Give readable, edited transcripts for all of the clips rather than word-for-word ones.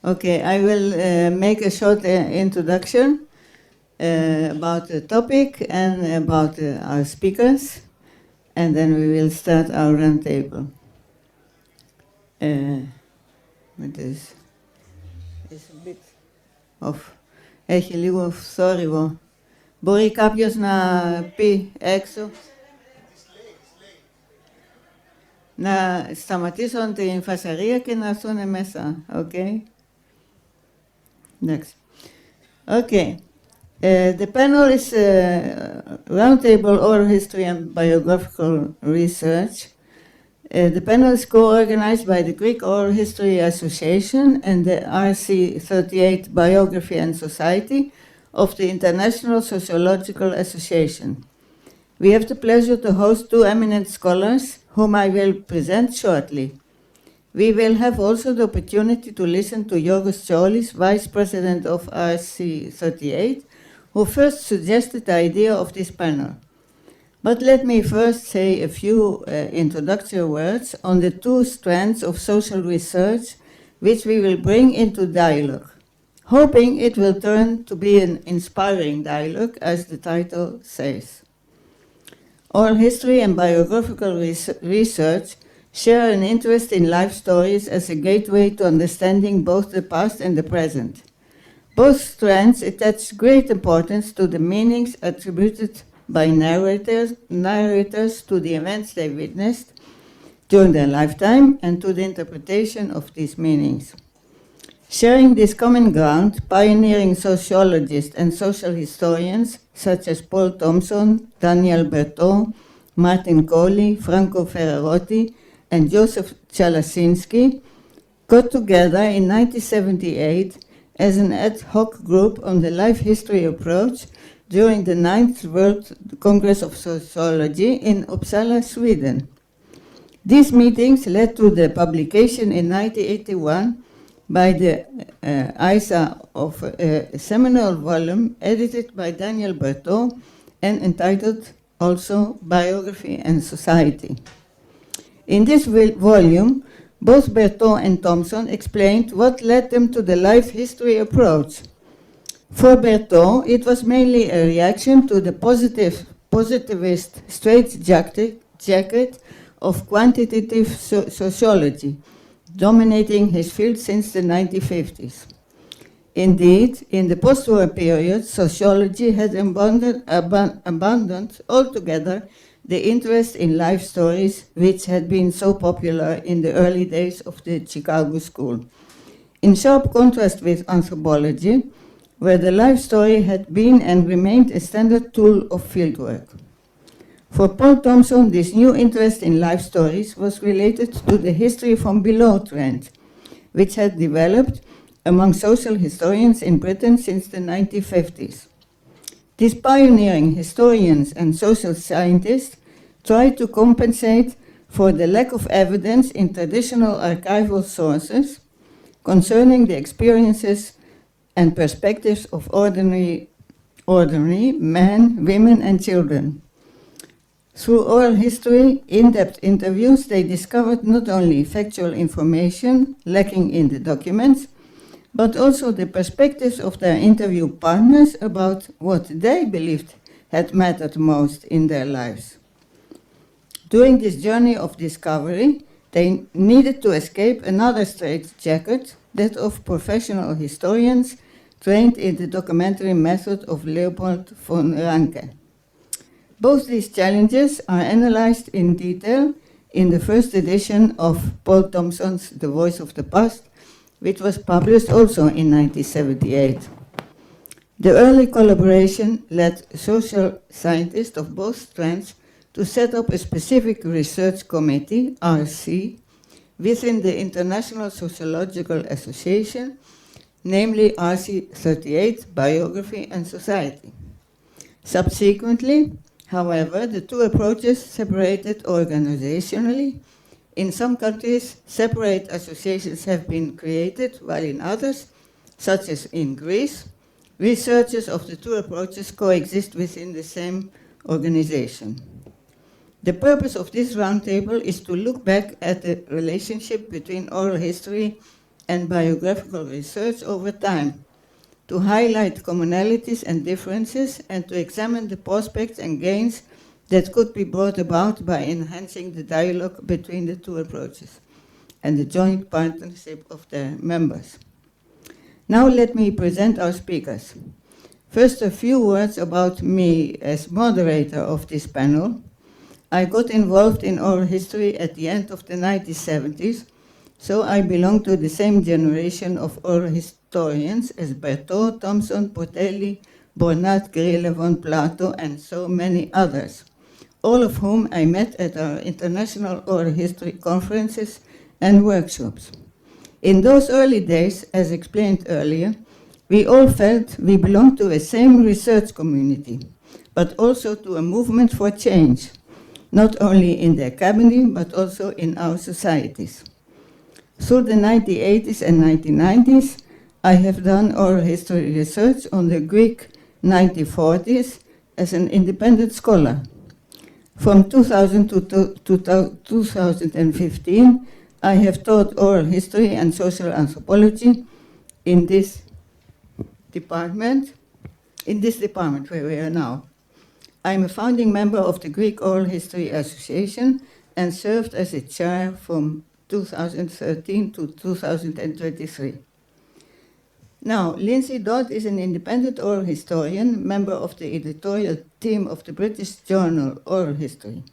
Okay, I will make a short introduction about the topic and about our speakers, and then we will start our roundtable. It's a bit off. Έχει λίγο θόρυβο. Μπορεί κάποιος να πει έξω. Να σταματήσουν την φασαρία και να έρθουν μέσα. Okay? Next. Okay. The panel is Roundtable Oral History and Biographical Research. The panel is co-organized by the Greek Oral History Association and the RC38 Biography and Society of the International Sociological Association. We have the pleasure to host two eminent scholars whom I will present shortly. We will have also the opportunity to listen to Yorgos Tsolis, Vice President of RC38, who first suggested the idea of this panel. But let me first say a few introductory words on the two strands of social research which we will bring into dialogue, hoping it will turn to be an inspiring dialogue, as the title says. Oral history and biographical research share an interest in life stories as a gateway to understanding both the past and the present. Both strands attach great importance to the meanings attributed by narrators to the events they witnessed during their lifetime and to the interpretation of these meanings. Sharing this common ground, pioneering sociologists and social historians such as Paul Thompson, Daniel Berthaud, Martin Coley, Franco Ferrarotti, and Joseph Chalasinski got together in 1978 as an ad hoc group on the life history approach during the 9th World Congress of Sociology in Uppsala, Sweden. These meetings led to the publication in 1981 by the ISA of a seminal volume edited by Daniel Berthaud and entitled also Biography and Society. In this volume, both Berthaud and Thompson explained what led them to the life history approach. For Berthaud, it was mainly a reaction to the positivist straitjacket of quantitative sociology, dominating his field since the 1950s. Indeed, in the post-war period, sociology had abandoned altogether the interest in life stories which had been so popular in the early days of the Chicago School, in sharp contrast with anthropology, where the life story had been and remained a standard tool of fieldwork. For Paul Thompson, this new interest in life stories was related to the history from below trend, which had developed among social historians in Britain since the 1950s. These pioneering historians and social scientists tried to compensate for the lack of evidence in traditional archival sources concerning the experiences and perspectives of ordinary men, women, and children. Through oral history, in-depth interviews, they discovered not only factual information lacking in the documents, but also the perspectives of their interview partners about what they believed had mattered most in their lives. During this journey of discovery, they needed to escape another straitjacket, that of professional historians trained in the documentary method of Leopold von Ranke. Both these challenges are analyzed in detail in the first edition of Paul Thompson's The Voice of the Past, which was published also in 1978. The early collaboration led social scientists of both strands to set up a specific research committee, RC, within the International Sociological Association, namely RC38, Biography and Society. Subsequently, however, the two approaches separated organizationally. In some countries, separate associations have been created, while in others, such as in Greece, researchers of the two approaches coexist within the same organization. The purpose of this roundtable is to look back at the relationship between oral history and biographical research over time, to highlight commonalities and differences, and to examine the prospects and gains that could be brought about by enhancing the dialogue between the two approaches and the joint partnership of their members. Now let me present our speakers. First, a few words about me as moderator of this panel. I got involved in oral history at the end of the 1970s, so I belong to the same generation of oral historians as Berthaud, Thomson, Portelli, Bornat, Gabriele, von Plato, and so many others, all of whom I met at our international oral history conferences and workshops. In those early days, as explained earlier, we all felt we belonged to the same research community, but also to a movement for change, not only in the academy, but also in our societies. Through the 1980s and 1990s, I have done oral history research on the Greek 1940s as an independent scholar. From 2000 to 2015, I have taught oral history and social anthropology in this department where we are now. I'm a founding member of the Greek Oral History Association and served as its chair from 2013 to 2023. Now, Lindsey Dodd is an independent oral historian, member of the editorial team of the British journal Oral History.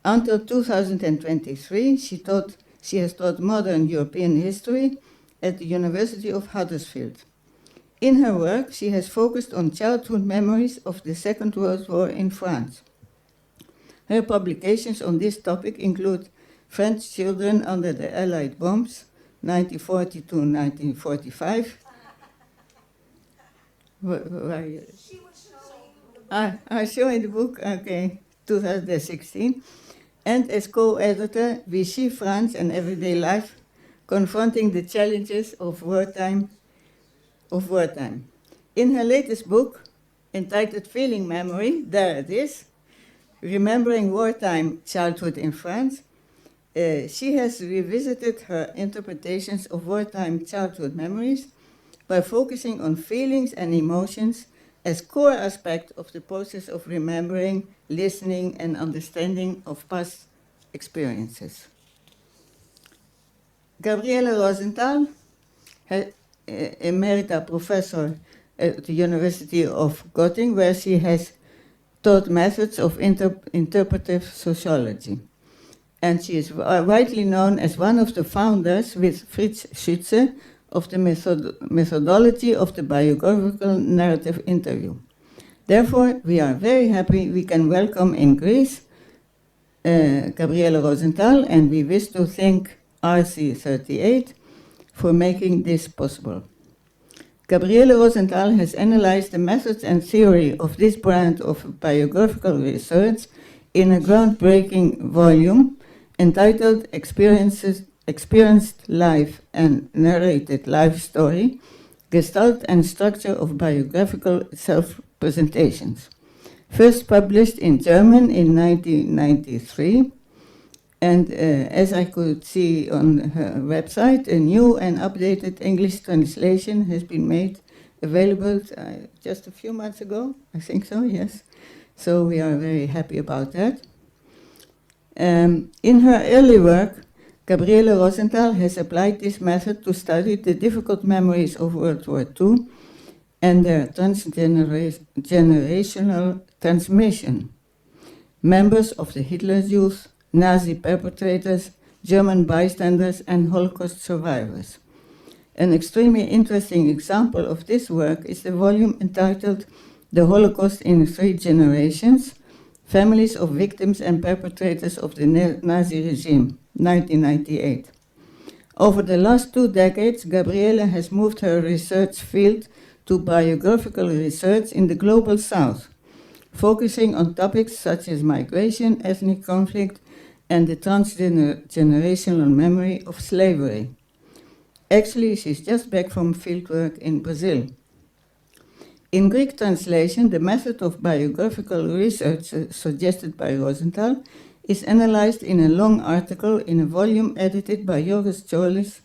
Until 2023, she has taught modern European history at the University of Huddersfield. In her work, she has focused on childhood memories of the Second World War in France. Her publications on this topic include French Children Under the Allied Bombs, 1940 to 1945. I show in the book, okay, 2016. And as co-editor, Vichy, France and Everyday Life, Confronting the Challenges of Wartime. In her latest book, entitled Feeling Memory, there it is, Remembering Wartime Childhood in France, she has revisited her interpretations of wartime childhood memories by focusing on feelings and emotions as core aspect of the process of remembering, listening, and understanding of past experiences. Gabriele Rosenthal, Emerita professor at the University of Göttingen, where she has taught methods of interpretive sociology. And she is widely known as one of the founders, with Fritz Schütze, of the methodology of the biographical narrative interview. Therefore, we are very happy we can welcome in Greece Gabriele Rosenthal, and we wish to thank RC38 for making this possible. Gabriele Rosenthal has analyzed the methods and theory of this brand of biographical research in a groundbreaking volume entitled Experienced Life and Narrated Life Story, Gestalt and Structure of Biographical Self-Presentations, first published in German in 1993, and as I could see on her website, a new and updated English translation has been made available just a few months ago, I think so, yes. So we are very happy about that. In her early work, Gabriele Rosenthal has applied this method to study the difficult memories of World War II and their transgenerational transmission. Members of the Hitler's Youth, Nazi perpetrators, German bystanders, and Holocaust survivors. An extremely interesting example of this work is the volume entitled The Holocaust in 3 Generations, Families of Victims and Perpetrators of the Nazi Regime, 1998. Over the last 2 decades, Gabriele has moved her research field to biographical research in the Global South, focusing on topics such as migration, ethnic conflict, and the transgenerational memory of slavery. Actually, she's just back from fieldwork in Brazil. In Greek translation, the method of biographical research suggested by Rosenthal is analyzed in a long article in a volume edited by Yorgos Tsolis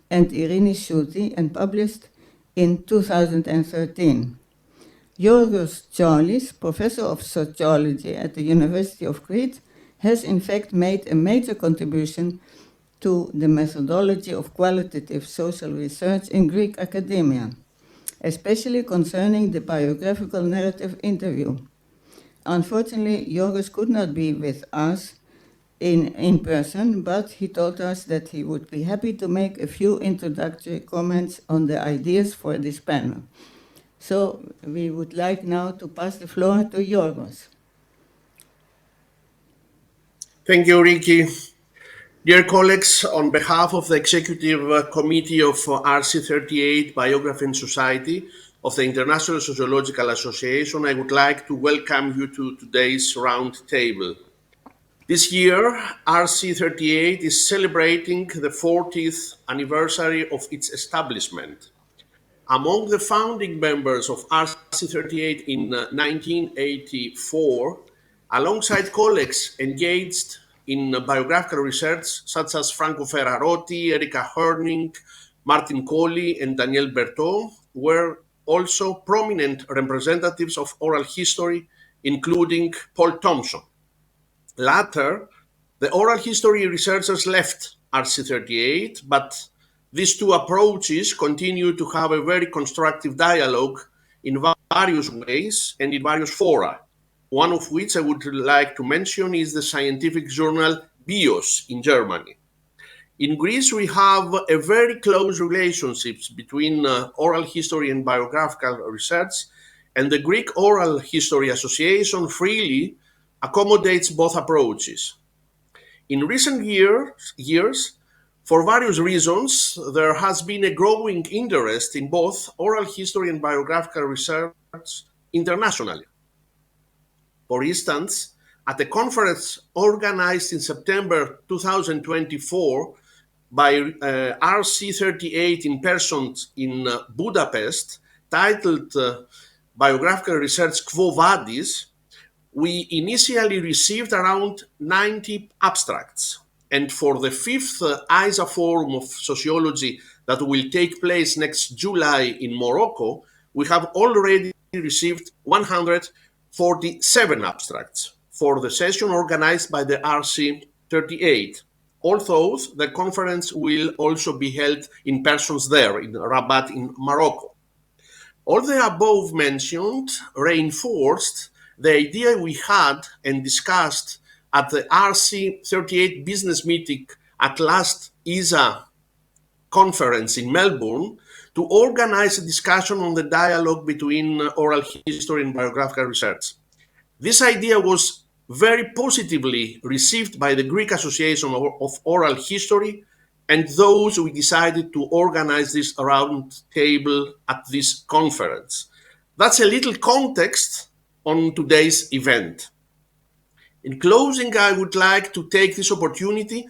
and Irini Shuti and published in 2013. Yorgos Tsolis, professor of sociology at the University of Crete, has in fact made a major contribution to the methodology of qualitative social research in Greek academia, especially concerning the biographical narrative interview. Unfortunately, Yorgos could not be with us in person, but he told us that he would be happy to make a few introductory comments on the ideas for this panel. So we would like now to pass the floor to Yorgos. Thank you, Riki. Dear colleagues, on behalf of the Executive Committee of RC38 Biography and Society of the International Sociological Association, I would like to welcome you to today's Roundtable. This year, RC38 is celebrating the 40th anniversary of its establishment. Among the founding members of RC38 in 1984, alongside colleagues engaged in biographical research such as Franco Ferrarotti, Erika Herning, Martin Colli, and Daniel Berthaud, were also prominent representatives of oral history, including Paul Thompson. Later, the oral history researchers left RC38, but these two approaches continue to have a very constructive dialogue in various ways and in various fora, one of which I would like to mention is the scientific journal BIOS in Germany. In Greece, we have a very close relationship between oral history and biographical research, and the Greek Oral History Association freely accommodates both approaches. In recent years, for various reasons, there has been a growing interest in both oral history and biographical research internationally. For instance, at a conference organized in September 2024 by RC38 in person in Budapest, titled Biographical Research Quo Vadis, we initially received around 90 abstracts. And for the 5th ISA Forum of Sociology that will take place next July in Morocco, we have already received 147 abstracts for the session organized by the RC38, although the conference will also be held in person there in Rabat in Morocco. All the above mentioned reinforced the idea we had and discussed at the RC38 business meeting at last ISA conference in Melbourne to organize a discussion on the dialogue between oral history and biographical research. This idea was very positively received by the Greek Association of Oral History and those we decided to organize this round table at this conference. That's a little context on today's event. In closing, I would like to take this opportunity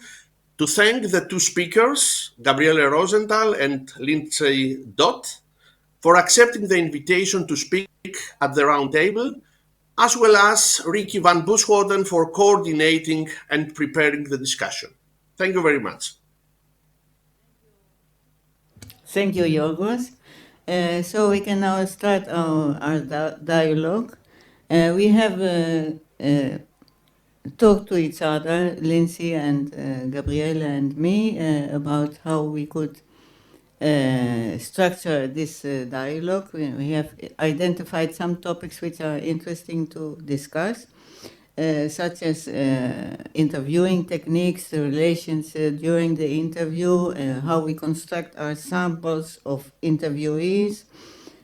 to thank the two speakers, Gabriele Rosenthal and Lindsey Dodd, for accepting the invitation to speak at the roundtable, as well as Riki van Boeschoten for coordinating and preparing the discussion. Thank you very much. Thank you, Yorgos. So we can now start our dialogue. We have talked to each other, Lindsey and Gabriele and me, about how we could structure this dialogue. We have identified some topics which are interesting to discuss, such as interviewing techniques, the relations during the interview, how we construct our samples of interviewees,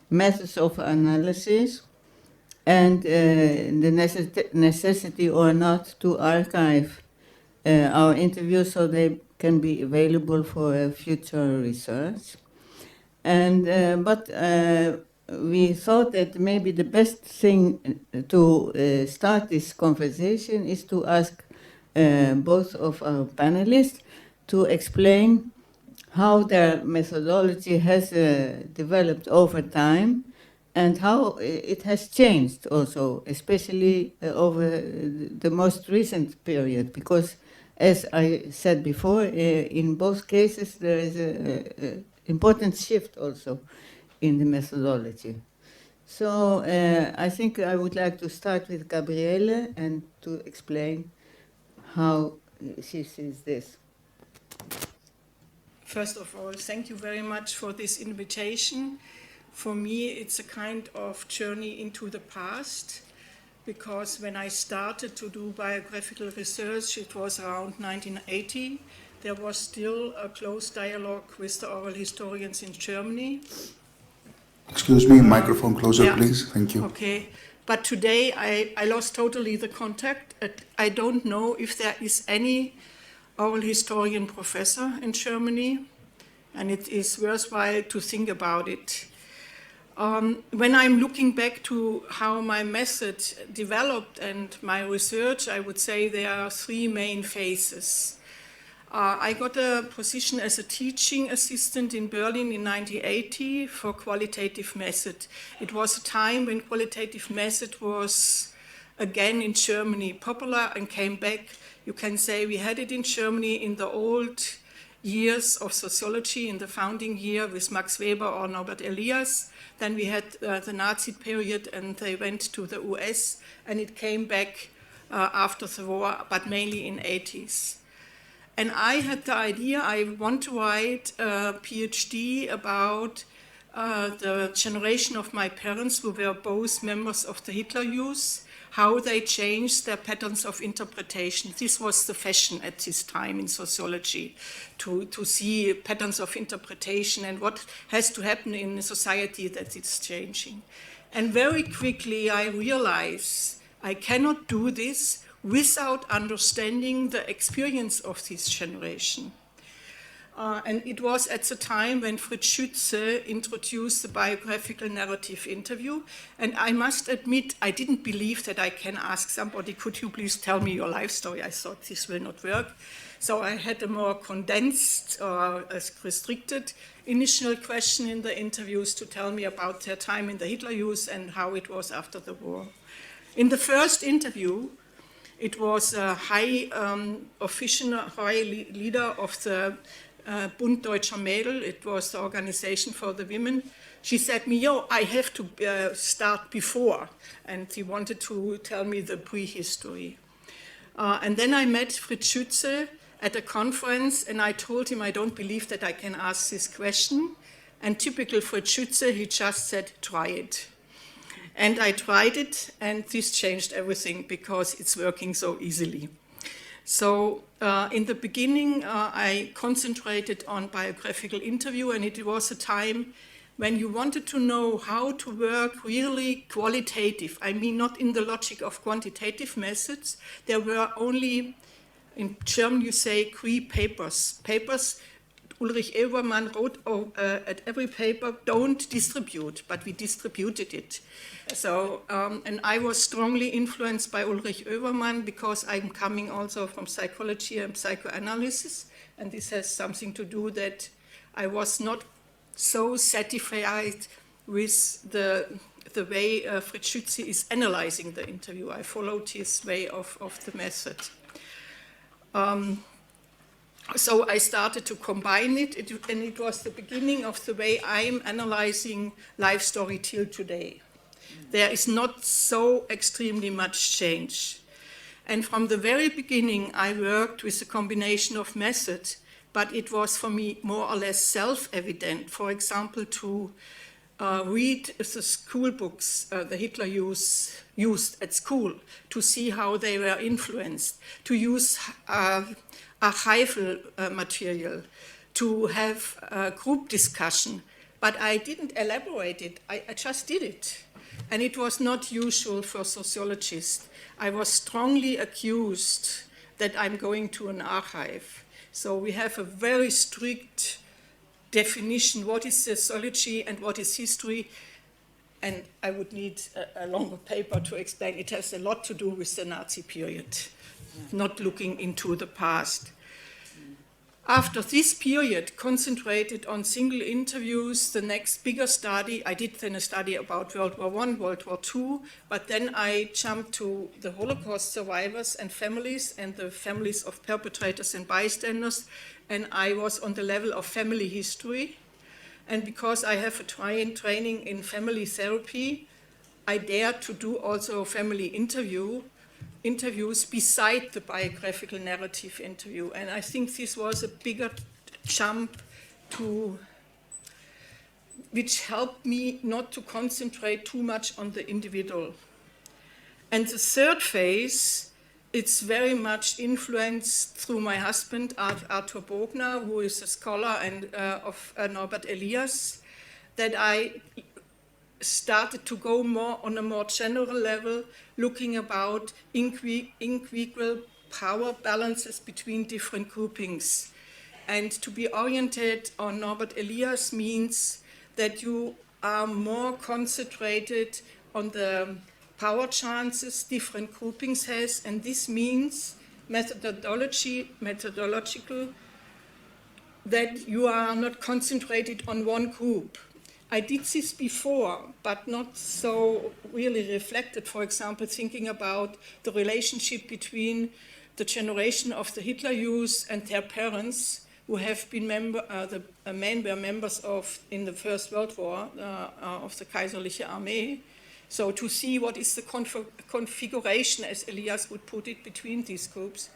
methods of analysis, and the necessity or not to archive our interviews so they can be available for future research. And but we thought that maybe the best thing to start this conversation is to ask both of our panelists to explain how their methodology has developed over time, and how it has changed also, especially over the most recent period, because as I said before, in both cases there is an important shift also in the methodology. So I think I would like to start with Gabriele and to explain how she sees this. First of all, thank you very much for this invitation. For me, it's a kind of journey into the past, because when I started to do biographical research, it was around 1980. There was still a close dialogue with the oral historians in Germany. Excuse me, microphone closer, please. Thank you. Okay. But today I lost totally the contact. I don't know if there is any oral historian professor in Germany, and it is worthwhile to think about it. When I'm looking back to how my method developed and my research, I would say there are three main phases. I got a position as a teaching assistant in Berlin in 1980 for qualitative method. It was a time when qualitative method was again in Germany popular and came back. You can say we had it in Germany in the old years of sociology, in the founding year with Max Weber or Norbert Elias. Then we had the Nazi period and they went to the US, and it came back after the war, but mainly in 80s. And I had the idea I want to write a PhD about the generation of my parents who were both members of the Hitler Youth, how they changed their patterns of interpretation. This was the fashion at this time in sociology, to see patterns of interpretation and what has to happen in a society that it's changing. And very quickly I realized I cannot do this without understanding the experience of this generation. And it was at the time when Fritz Schütze introduced the biographical narrative interview. And I must admit, I didn't believe that I can ask somebody, could you please tell me your life story? I thought this will not work. So I had a more condensed or restricted initial question in the interviews to tell me about their time in the Hitler Youth and how it was after the war. In the first interview, it was a high official, high leader of the Bund Deutscher Mädel. It was the organization for the women. She said me, I have to start before. And he wanted to tell me the prehistory. And then I met Fritz Schütze at a conference, and I told him I don't believe that I can ask this question. And typical Fritz Schütze, he just said, try it. And I tried it, and this changed everything because it's working so easily. So in the beginning, I concentrated on biographical interview, and it was a time when you wanted to know how to work really qualitative. I mean, not in the logic of quantitative methods. There were only, in German you say, 3 papers. Ulrich Oebermann wrote at every paper, don't distribute, but we distributed it. So, and I was strongly influenced by Ulrich Oebermann because I'm coming also from psychology and psychoanalysis, and this has something to do that I was not so satisfied with the way Fritz Schütze is analyzing the interview. I followed his way of the method. So I started to combine it, and it was the beginning of the way I'm analyzing life story till today. There is not so extremely much change. And from the very beginning, I worked with a combination of methods, but it was for me more or less self-evident. For example, to read the school books the Hitler Youth used at school, to see how they were influenced, to use archival material, to have a group discussion. But I didn't elaborate it, I just did it. And it was not usual for sociologists. I was strongly accused that I'm going to an archive. So we have a very strict definition, what is sociology and what is history. And I would need a longer paper to explain. It has a lot to do with the Nazi period, not looking into the past. After this period concentrated on single interviews, the next bigger study, I did then a study about World War I, World War II, but then I jumped to the Holocaust survivors and the families of perpetrators and bystanders, and I was on the level of family history. And because I have a training in family therapy, I dared to do also family interviews beside the biographical narrative interview. And I think this was a bigger jump which helped me not to concentrate too much on the individual. And the third phase, it's very much influenced through my husband, Arthur Bogner, who is a scholar of Norbert Elias, that I started to go more on a more general level, looking about unequal power balances between different groupings. And to be oriented on Norbert Elias means that you are more concentrated on the power chances different groupings has, and this means methodological, that you are not concentrated on one group. I did this before, but not so really reflected. For example, thinking about the relationship between the generation of the Hitler Youth and their parents, who have been the men were members of, in the First World War, of the Kaiserliche Armee. So to see what is the configuration, as Elias would put it, between these groups.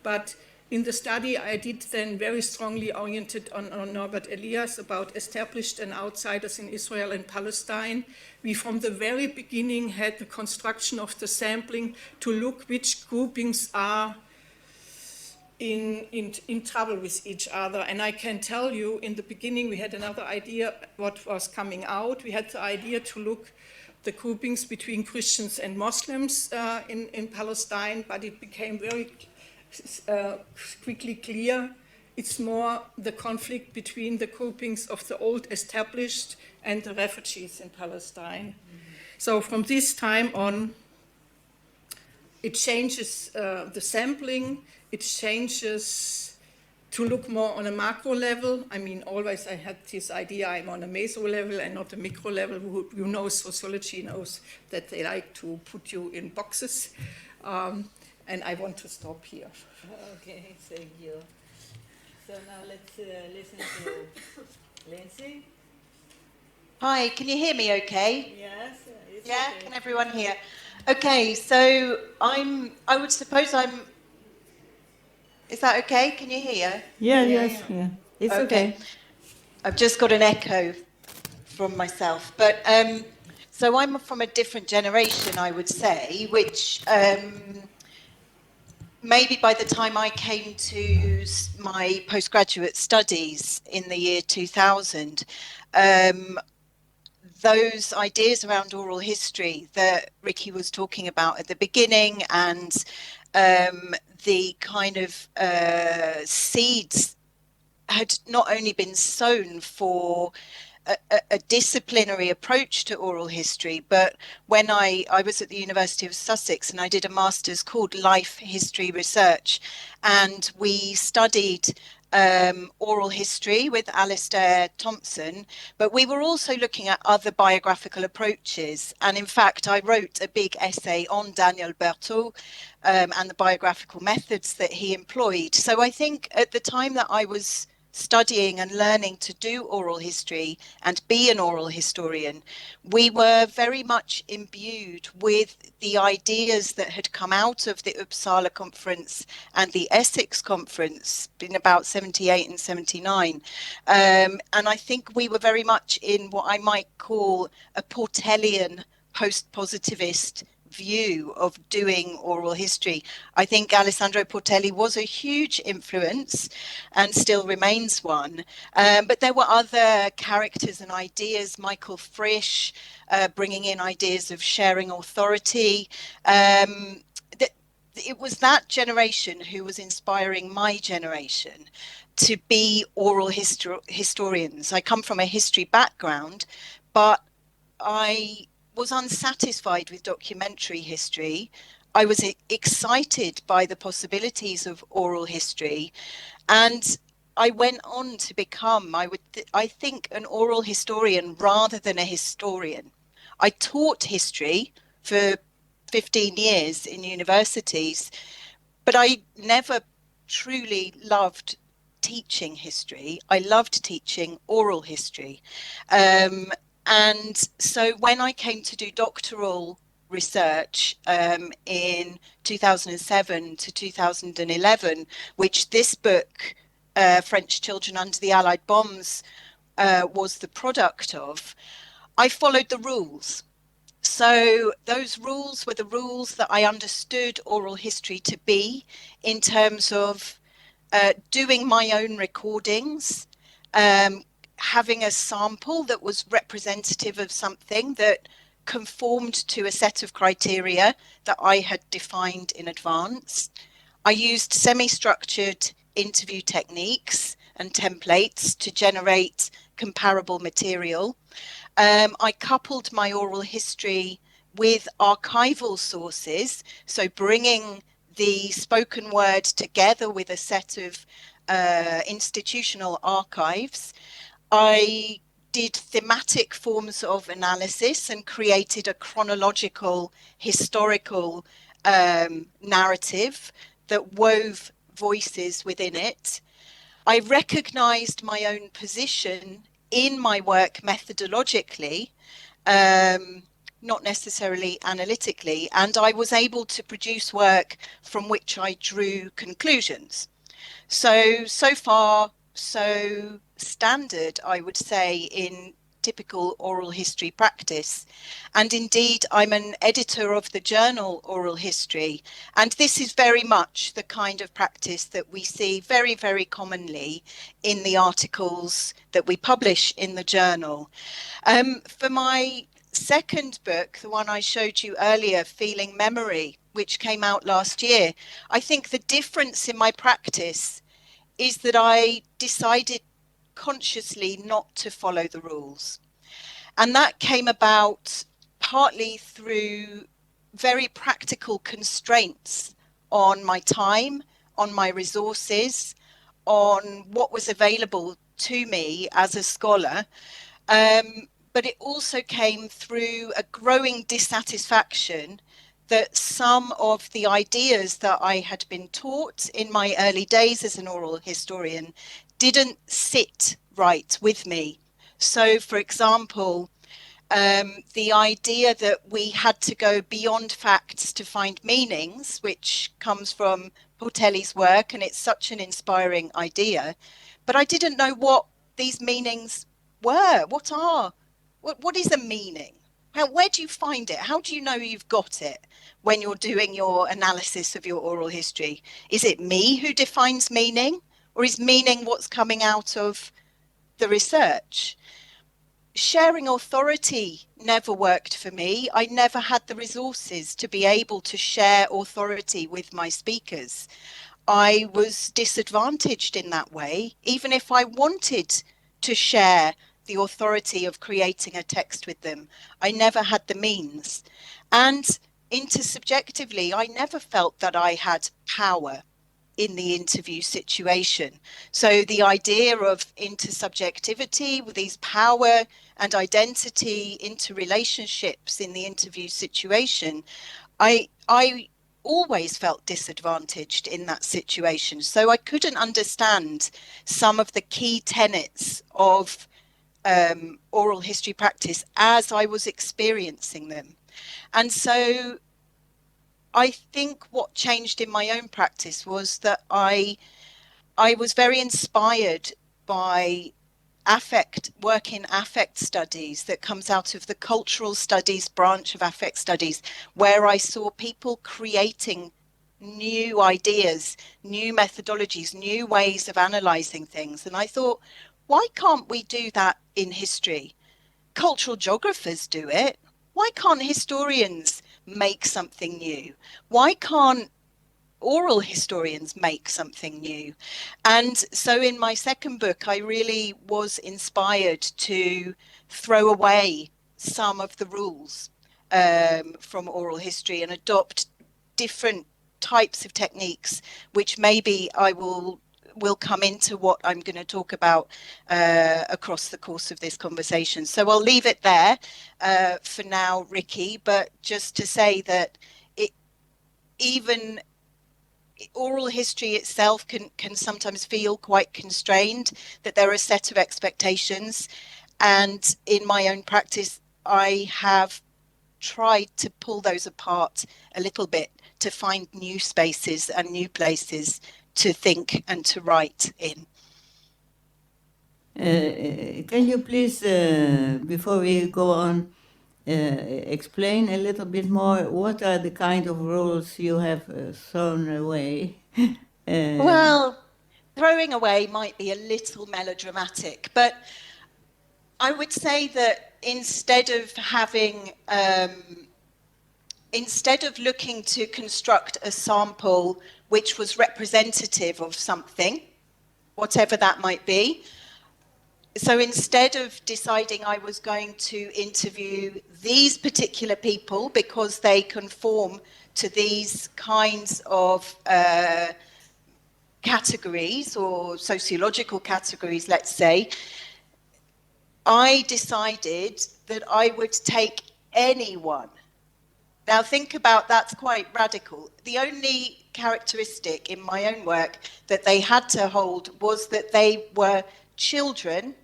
But in the study, I did then very strongly oriented on Norbert Elias about established and outsiders in Israel and Palestine. We, from the very beginning, had the construction of the sampling to look which groupings are in trouble with each other. And I can tell you, in the beginning, we had another idea what was coming out. We had the idea to look the groupings between Christians and Muslims in Palestine, but it became very quickly clear it's more the conflict between the groupings of the old established and the refugees in Palestine. So from this time on, it changes the sampling, it changes to look more on a macro level. I mean, always I had this idea I'm on a meso level and not a micro level. Who knows sociology knows that they like to put you in boxes. And I want to stop here. Okay, thank you. So now let's listen to Lindsey. Hi, can you hear me okay? Yes. It's Yeah, okay. can everyone hear? Okay, so I would suppose is that okay? Can you hear? Yeah. It's okay. I've just got an echo from myself. But so I'm from a different generation, I would say, which maybe by the time I came to my postgraduate studies in the year 2000, those ideas around oral history that Riki was talking about at the beginning, and the kind of seeds had not only been sown for a disciplinary approach to oral history, but when I was at the University of Sussex and I did a master's called Life History Research, and we studied oral history with Alistair Thompson, but we were also looking at other biographical approaches. And in fact, I wrote a big essay on Daniel Berthaud and the biographical methods that he employed. So I think at the time that I was studying and learning to do oral history and be an oral historian, we were very much imbued with the ideas that had come out of the Uppsala Conference and the Essex Conference in about 78 and 79. And I think we were very much in what I might call a Portellian post-positivist view of doing oral history. I think Alessandro Portelli was a huge influence and still remains one, but there were other characters and ideas, Michael Frisch bringing in ideas of sharing authority. It was that generation who was inspiring my generation to be oral historians. I come from a history background, but I was unsatisfied with documentary history. I was excited by the possibilities of oral history, and I went on to become, I think, an oral historian rather than a historian. I taught history for 15 years in universities, but I never truly loved teaching history. I loved teaching oral history. And so when I came to do doctoral research in 2007 to 2011, which this book, French Children Under the Allied Bombs, was the product of, I followed the rules. So those rules were the rules that I understood oral history to be, in terms of doing my own recordings, having a sample that was representative of something that conformed to a set of criteria that I had defined in advance. I used semi-structured interview techniques and templates to generate comparable material. I coupled my oral history with archival sources, so bringing the spoken word together with a set of institutional archives. I did thematic forms of analysis and created a chronological, historical narrative that wove voices within it. I recognized my own position in my work methodologically, not necessarily analytically, and I was able to produce work from which I drew conclusions. So far, so standard, I would say, in typical oral history practice. And indeed, I'm an editor of the journal Oral History, and this is very much the kind of practice that we see very, very commonly in the articles that we publish in the journal. For my second book, the one I showed you earlier, Feeling Memory, which came out last year, I think the difference in my practice is that I decided consciously not to follow the rules. And that came about partly through very practical constraints on my time, on my resources, on what was available to me as a scholar. But it also came through a growing dissatisfaction that some of the ideas that I had been taught in my early days as an oral historian didn't sit right with me. So, for example, the idea that we had to go beyond facts to find meanings, which comes from Portelli's work, and it's such an inspiring idea, but I didn't know what these meanings were. What is a meaning? Where do you find it? How do you know you've got it when you're doing your analysis of your oral history? Is it me who defines meaning, or is meaning what's coming out of the research? Sharing authority never worked for me. I never had the resources to be able to share authority with my speakers. I was disadvantaged in that way, even if I wanted to share the authority of creating a text with them. I never had the means. And intersubjectively, I never felt that I had power in the interview situation. So the idea of intersubjectivity, with these power and identity interrelationships in the interview situation, I always felt disadvantaged in that situation. So I couldn't understand some of the key tenets of oral history practice as I was experiencing them. And so I think what changed in my own practice was that I was very inspired by work in affect studies that comes out of the cultural studies branch of affect studies, where I saw people creating new ideas, new methodologies, new ways of analysing things. And I thought, why can't we do that in history? Cultural geographers do it. Why can't historians make something new? Why can't oral historians make something new? And so in my second book, I really was inspired to throw away some of the rules from oral history and adopt different types of techniques, which maybe I will will come into what I'm going to talk about across the course of this conversation. So I'll leave it there for now, Riki, but just to say that even oral history itself can sometimes feel quite constrained, that there are a set of expectations. And in my own practice, I have tried to pull those apart a little bit to find new spaces and new places to think and to write in. Can you please, before we go on, explain a little bit more what are the kind of rules you have thrown away? Well, throwing away might be a little melodramatic, but I would say that instead of looking to construct a sample which was representative of something, whatever that might be, so instead of deciding I was going to interview these particular people because they conform to these kinds of categories or sociological categories, let's say, I decided that I would take anyone. Now think about, that's quite radical. The only characteristic in my own work that they had to hold was that they were children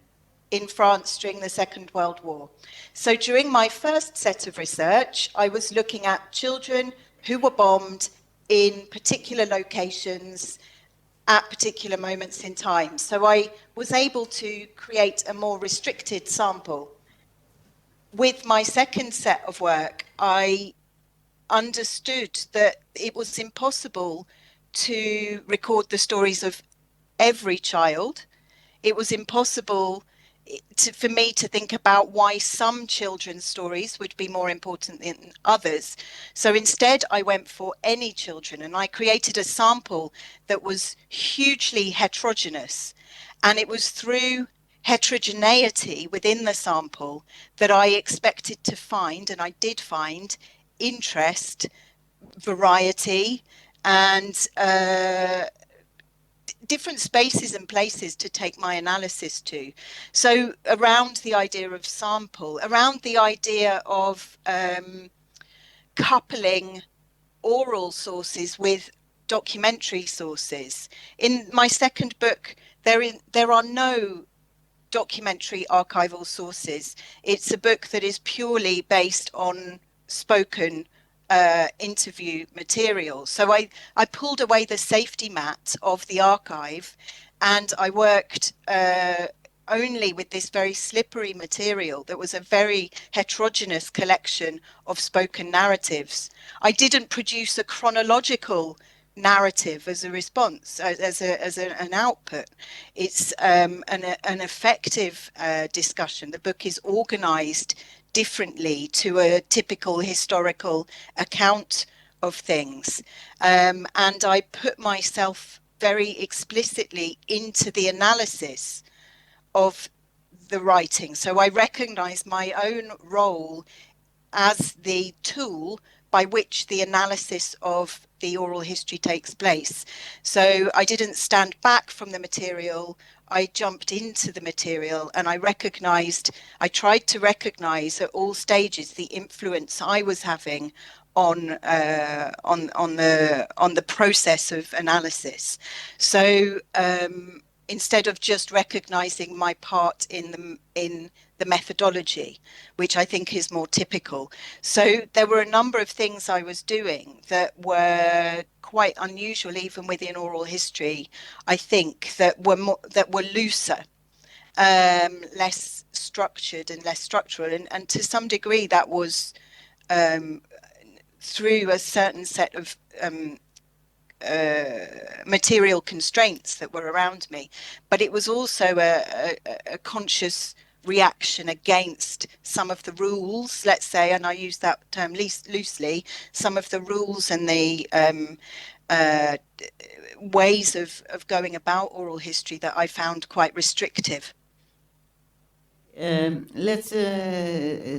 in France during the Second World War. So during my first set of research, I was looking at children who were bombed in particular locations at particular moments in time. So I was able to create a more restricted sample. With my second set of work, I understood that it was impossible to record the stories of every child. It was impossible for me to think about why some children's stories would be more important than others. So instead I went for any children, and I created a sample that was hugely heterogeneous. And it was through heterogeneity within the sample that I expected to find, and I did find, interest, variety, and different spaces and places to take my analysis to. So around the idea of sample, around the idea of coupling oral sources with documentary sources. In my second book, there are no documentary archival sources. It's a book that is purely based on spoken interview material. So I pulled away the safety mat of the archive, and I worked only with this very slippery material that was a very heterogeneous collection of spoken narratives. I didn't produce a chronological narrative as a response, as an output. It's an effective discussion. The book is organized differently to a typical historical account of things. And I put myself very explicitly into the analysis of the writing. So I recognize my own role as the tool by which the analysis of the oral history takes place. So I didn't stand back from the material, I jumped into the material, and I tried to recognize at all stages the influence I was having on the process of analysis. So instead of just recognizing my part in the methodology, which I think is more typical. So there were a number of things I was doing that were quite unusual, even within oral history, I think, that were looser, less structured and less structural. And to some degree that was through a certain set of material constraints that were around me, but it was also a conscious reaction against some of the rules, let's say, and I use that term loosely, some of the rules and the ways of going about oral history that I found quite restrictive. Let's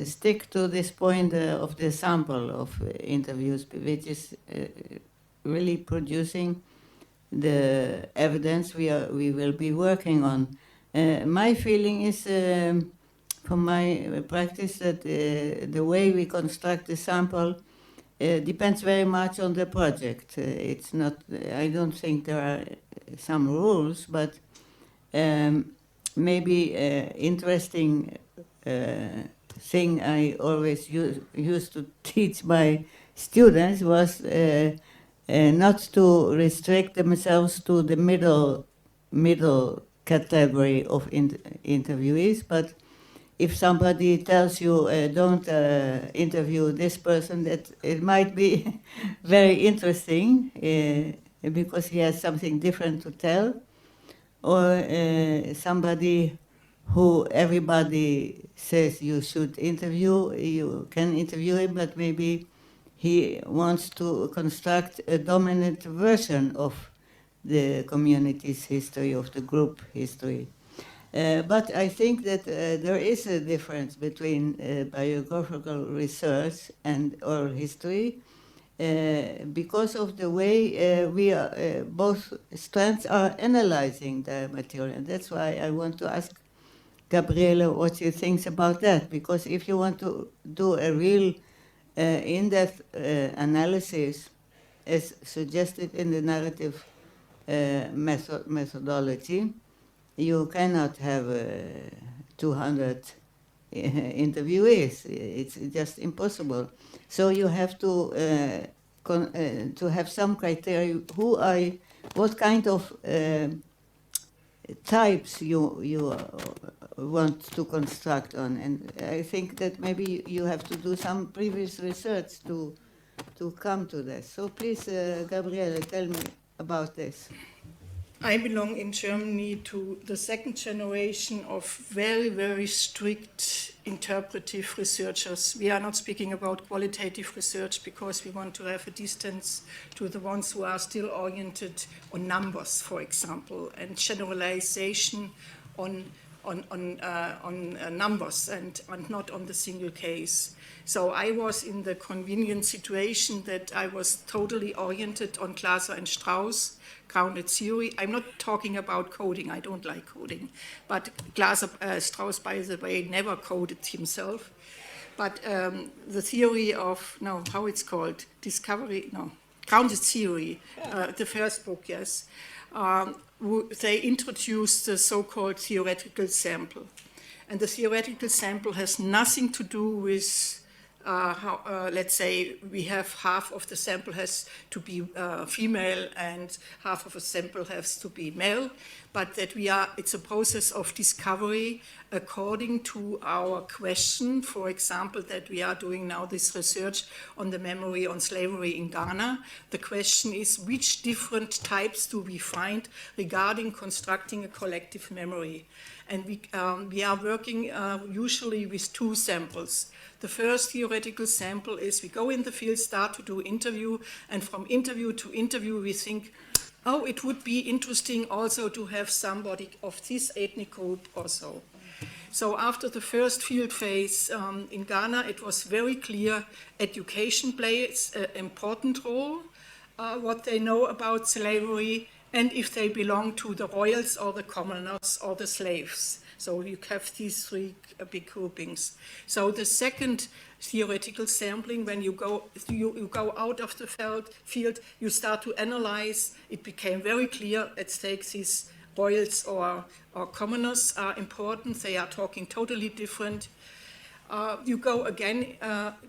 stick to this point of the sample of interviews, which is really producing the evidence we will be working on. My feeling is, from my practice, that the way we construct the sample depends very much on the project. It's not, I don't think there are some rules, but maybe interesting thing I always used to teach my students was not to restrict themselves to the middle category of interviewees, but if somebody tells you don't interview this person, that it might be very interesting because he has something different to tell, or somebody who everybody says you should interview, you can interview him, but maybe he wants to construct a dominant version of the community's history, of the group history. But I think that there is a difference between biographical research and oral history because of the way we are, both strands are analyzing the material. And that's why I want to ask Gabriele what she thinks about that, because if you want to do a real in-depth analysis, as suggested in the narrative methodology, you cannot have 200 interviewees. It's just impossible. So you have to have some criteria. What kind of types you want to construct on, and I think that maybe you have to do some previous research to come to this. So please, Gabriele, tell me about this. I belong in Germany to the second generation of very, very strict interpretive researchers. We are not speaking about qualitative research because we want to have a distance to the ones who are still oriented on numbers, for example, and generalization on numbers and not on the single case. So I was in the convenient situation that I was totally oriented on Glaser and Strauss, grounded theory. I'm not talking about coding, I don't like coding, but Strauss, by the way, never coded himself. But the theory of, no, how it's called, grounded theory, the first book, yes, they introduced the so-called theoretical sample. And the theoretical sample has nothing to do with let's say we have half of the sample has to be female and half of a sample has to be male, but that it's a process of discovery according to our question. For example, that we are doing now this research on the memory on slavery in Ghana. The question is, which different types do we find regarding constructing a collective memory? And we are working usually with two samples. The first theoretical sample is we go in the field, start to do interview, and from interview to interview we think, oh, it would be interesting also to have somebody of this ethnic group or so. So after the first field phase in Ghana, it was very clear education plays an important role, what they know about slavery, and if they belong to the royals or the commoners or the slaves. So you have these three big groupings. So the second theoretical sampling, when you go out of the field, you start to analyze. It became very clear at stake these royals or commoners are important. They are talking totally different. You go again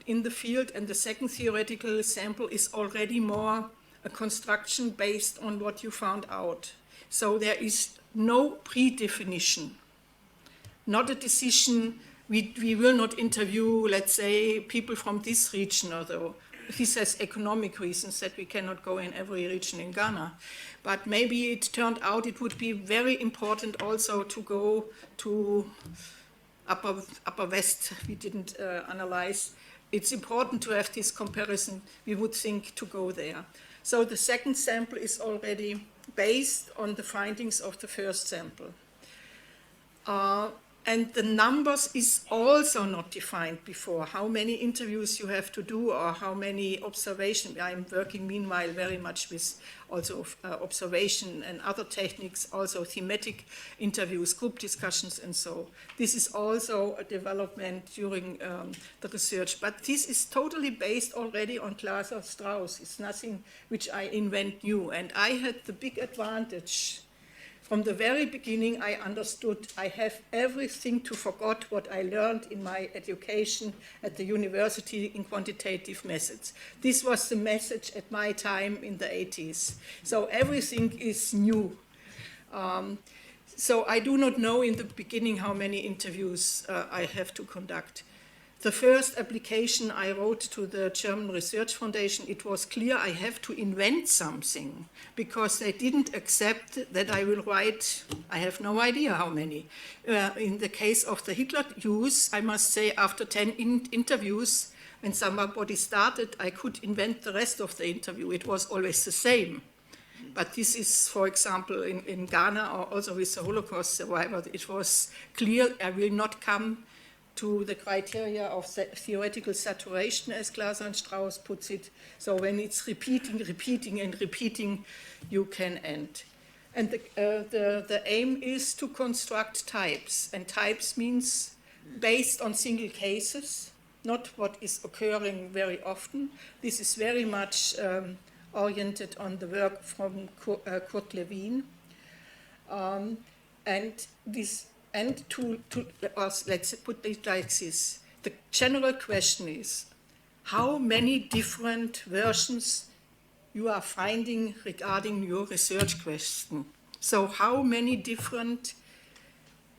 in the field, and the second theoretical sample is already more a construction based on what you found out. So there is no predefinition. Not a decision, we will not interview, let's say, people from this region, although this has economic reasons that we cannot go in every region in Ghana. But maybe it turned out it would be very important also to go to Upper West. We didn't analyze. It's important to have this comparison. We would think to go there. So the second sample is already based on the findings of the first sample. And the numbers is also not defined before, how many interviews you have to do or how many observations. I'm working meanwhile very much with also observation and other techniques, also thematic interviews, group discussions, and so. This is also a development during the research, but this is totally based already on Strauss. It's nothing which I invent new, and I had the big advantage. From the very beginning, I understood I have everything to forget what I learned in my education at the university in quantitative methods. This was the message at my time in the 80s. So everything is new. So I do not know in the beginning how many interviews I have to conduct. The first application I wrote to the German Research Foundation, it was clear I have to invent something because they didn't accept that I will write, I have no idea how many. In the case of the Hitler use, I must say after 10 interviews, when somebody started, I could invent the rest of the interview. It was always the same. But this is, for example, in Ghana or also with the Holocaust survivor, it was clear I will not come to the criteria of theoretical saturation, as Glaser and Strauss puts it. So when it's repeating, and repeating, you can end. And the aim is to construct types. And types means based on single cases, not what is occurring very often. This is very much oriented on the work from Kurt Lewin. And let's put it like this. The general question is, how many different versions you are finding regarding your research question? So how many different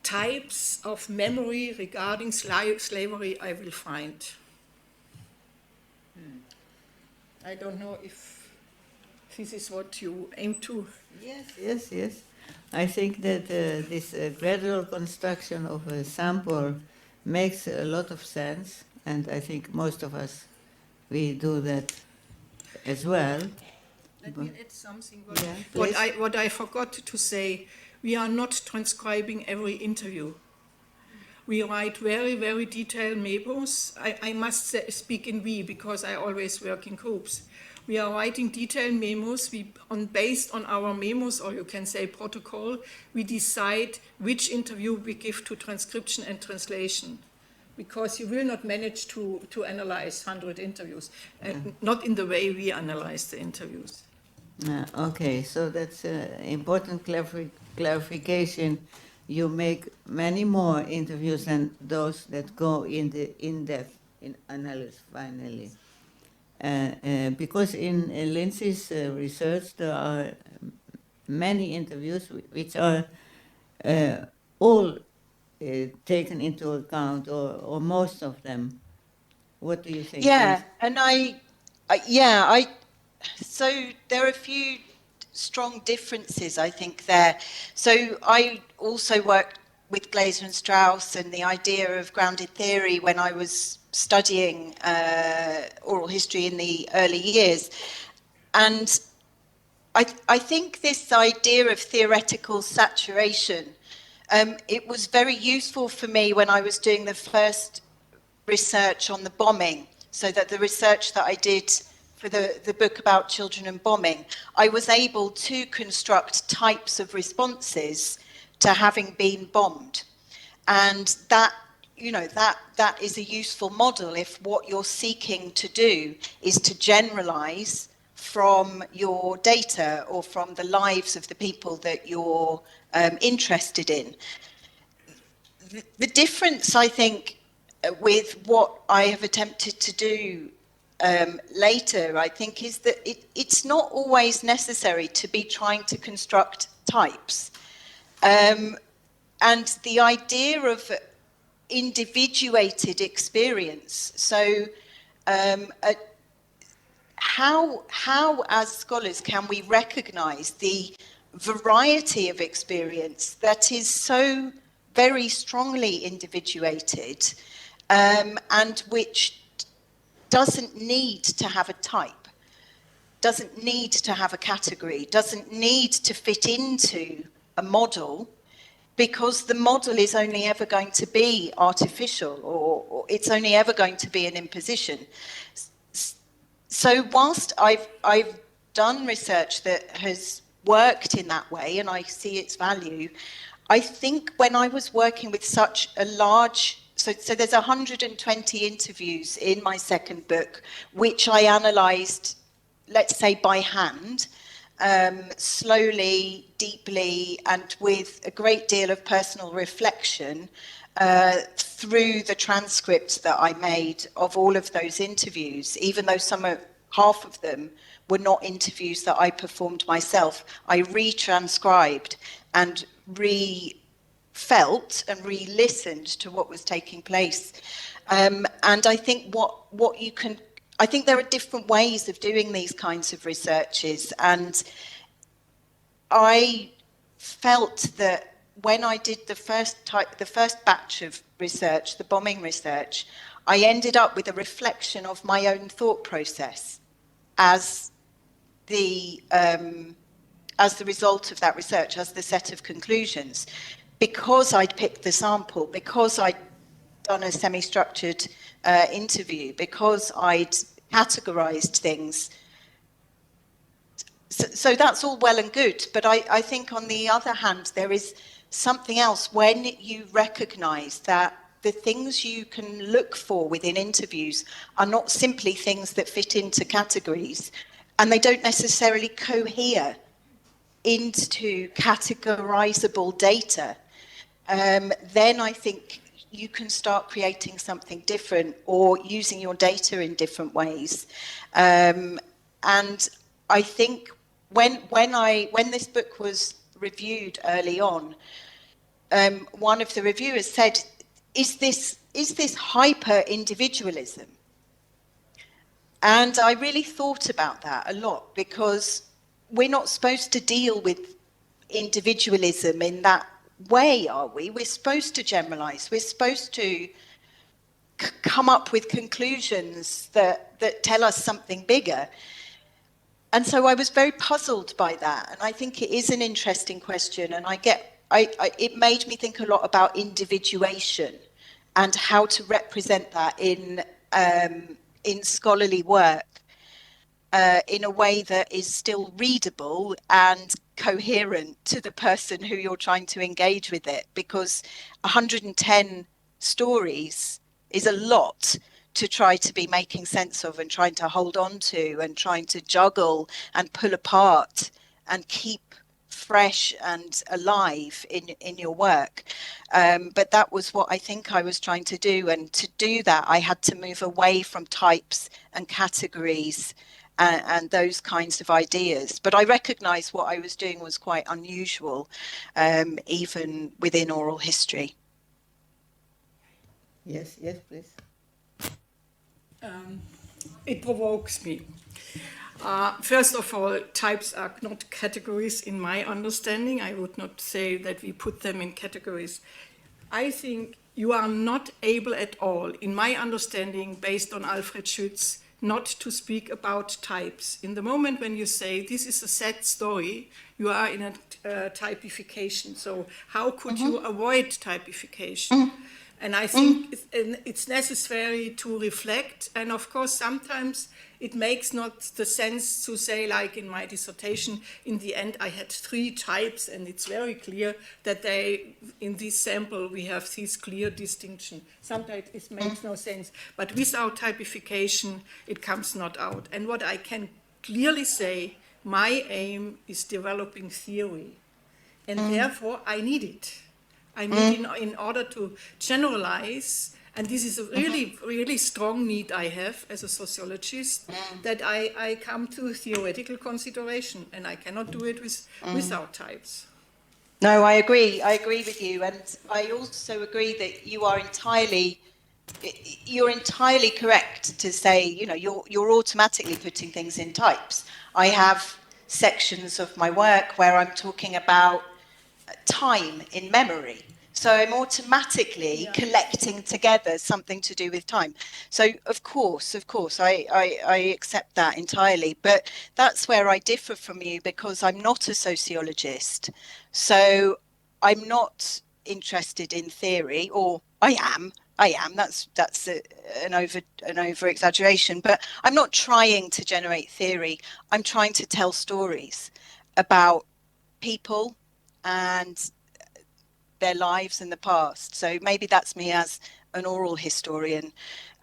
types of memory regarding slavery I will find? I don't know if this is what you aim to. Yes. I think that this gradual construction of a sample makes a lot of sense, and I think most of us, we do that as well. Let me add something. Yeah, what I forgot to say, we are not transcribing every interview. We write very, very detailed memos. I must speak in we because I always work in groups. We are writing detailed memos. Based on our memos, or you can say protocol, we decide which interview we give to transcription and translation. Because you will not manage to analyze 100 interviews, not in the way we analyze the interviews. Okay, so that's important clarification. You make many more interviews than those that go in-depth in analysis finally. Because in Lindsey's research there are many interviews which are all taken into account, or most of them. What do you think? Yeah, and so there are a few strong differences, I think, there. So I also worked with Glaser and Strauss and the idea of grounded theory when I was studying oral history in the early years. And I think this idea of theoretical saturation, it was very useful for me when I was doing the first research on the bombing, so that the research that I did for the book about children and bombing, I was able to construct types of responses to having been bombed. And that, you know, that is a useful model if what you're seeking to do is to generalize from your data or from the lives of the people that you're interested in. The difference, I think, with what I have attempted to do later, I think, is that it's not always necessary to be trying to construct types. And the idea of individuated experience, so how as scholars can we recognize the variety of experience that is so very strongly individuated, and which doesn't need to have a type, doesn't need to have a category, doesn't need to fit into a model. because the model is only ever going to be artificial, or it's only ever going to be an imposition. So whilst I've done research that has worked in that way, and I see its value, I think when I was working with such a large, so there's 120 interviews in my second book, which I analysed, let's say by hand, slowly, deeply, and with a great deal of personal reflection through the transcripts that I made of all of those interviews, even though half of them were not interviews that I performed myself. I retranscribed and felt and re-listened to what was taking place. And I think I think there are different ways of doing these kinds of researches, and I felt that when I did the first batch of research, the bombing research, I ended up with a reflection of my own thought process as the result of that research, as the set of conclusions. Because I'd picked the sample, because I'd done a semi-structured interview, because I'd categorized things. So that's all well and good, but I think on the other hand, there is something else when you recognize that the things you can look for within interviews are not simply things that fit into categories, and they don't necessarily cohere into categorizable data. Then I think you can start creating something different or using your data in different ways. And I think when this book was reviewed early on, one of the reviewers said, is this hyper individualism? And I really thought about that a lot, because we're not supposed to deal with individualism in that way, are we? We're supposed to generalize. We're supposed to come up with conclusions that tell us something bigger. And so I was very puzzled by that. And I think it is an interesting question. And it made me think a lot about individuation and how to represent that in scholarly work in a way that is still readable and coherent to the person who you're trying to engage with it, because 110 stories is a lot to try to be making sense of and trying to hold on to and trying to juggle and pull apart and keep fresh and alive in your work. But that was what I think I was trying to do. And to do that, I had to move away from types and categories and those kinds of ideas. But I recognise what I was doing was quite unusual, even within oral history. Yes, please. It provokes me. First of all, types are not categories in my understanding. I would not say that we put them in categories. I think you are not able at all, in my understanding, based on Alfred Schütz, not to speak about types. In the moment when you say this is a sad story, you are in a typification. So how could you avoid typification? And I think it's necessary to reflect. And of course, sometimes it makes not the sense to say, like in my dissertation, in the end, I had 3 types, and it's very clear that in this sample, we have this clear distinction. Sometimes it makes no sense, but without typification, it comes not out. And what I can clearly say, my aim is developing theory, and therefore I need it. I need in order to generalize, and this is a really, really strong need I have as a sociologist, that I come to theoretical consideration, and I cannot do it without types. No, I agree. I agree with you, and I also agree that you're entirely correct to say, you're automatically putting things in types. I have sections of my work where I'm talking about time in memory. So I'm automatically collecting together something to do with time. So of course, I accept that entirely. But that's where I differ from you, because I'm not a sociologist. So I'm not interested in theory, or I am. That's an over exaggeration, but I'm not trying to generate theory. I'm trying to tell stories about people and their lives in the past. So maybe that's me as an oral historian.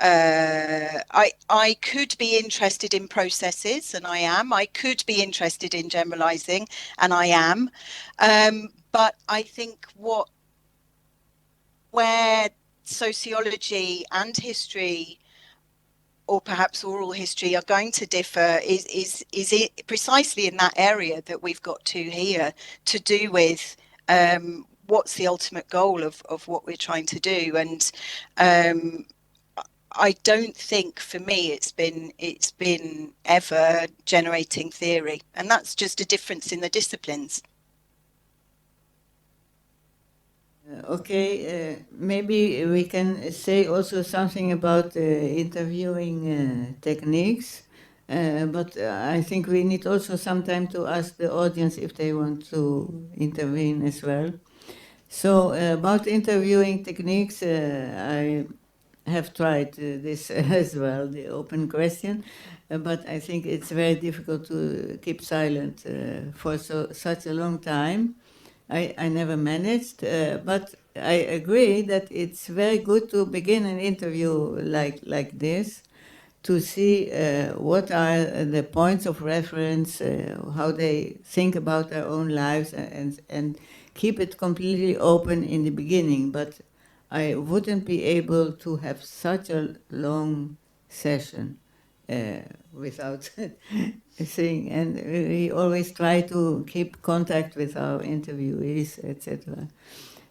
I could be interested in processes, and I am. I could be interested in generalizing, and I am. But I think where sociology and history, or perhaps oral history, are going to differ is it precisely in that area that we've got to here, to do with what's the ultimate goal of what we're trying to do. And I don't think for me it's been ever generating theory, and that's just a difference in the disciplines. Okay, maybe we can say also something about interviewing techniques, but I think we need also some time to ask the audience if they want to intervene as well. So about interviewing techniques, I have tried this as well, the open question, but I think it's very difficult to keep silent for such a long time. I never managed, but I agree that it's very good to begin an interview like this, to see what are the points of reference, how they think about their own lives, and keep it completely open in the beginning. But I wouldn't be able to have such a long session without saying, and we always try to keep contact with our interviewees, etc.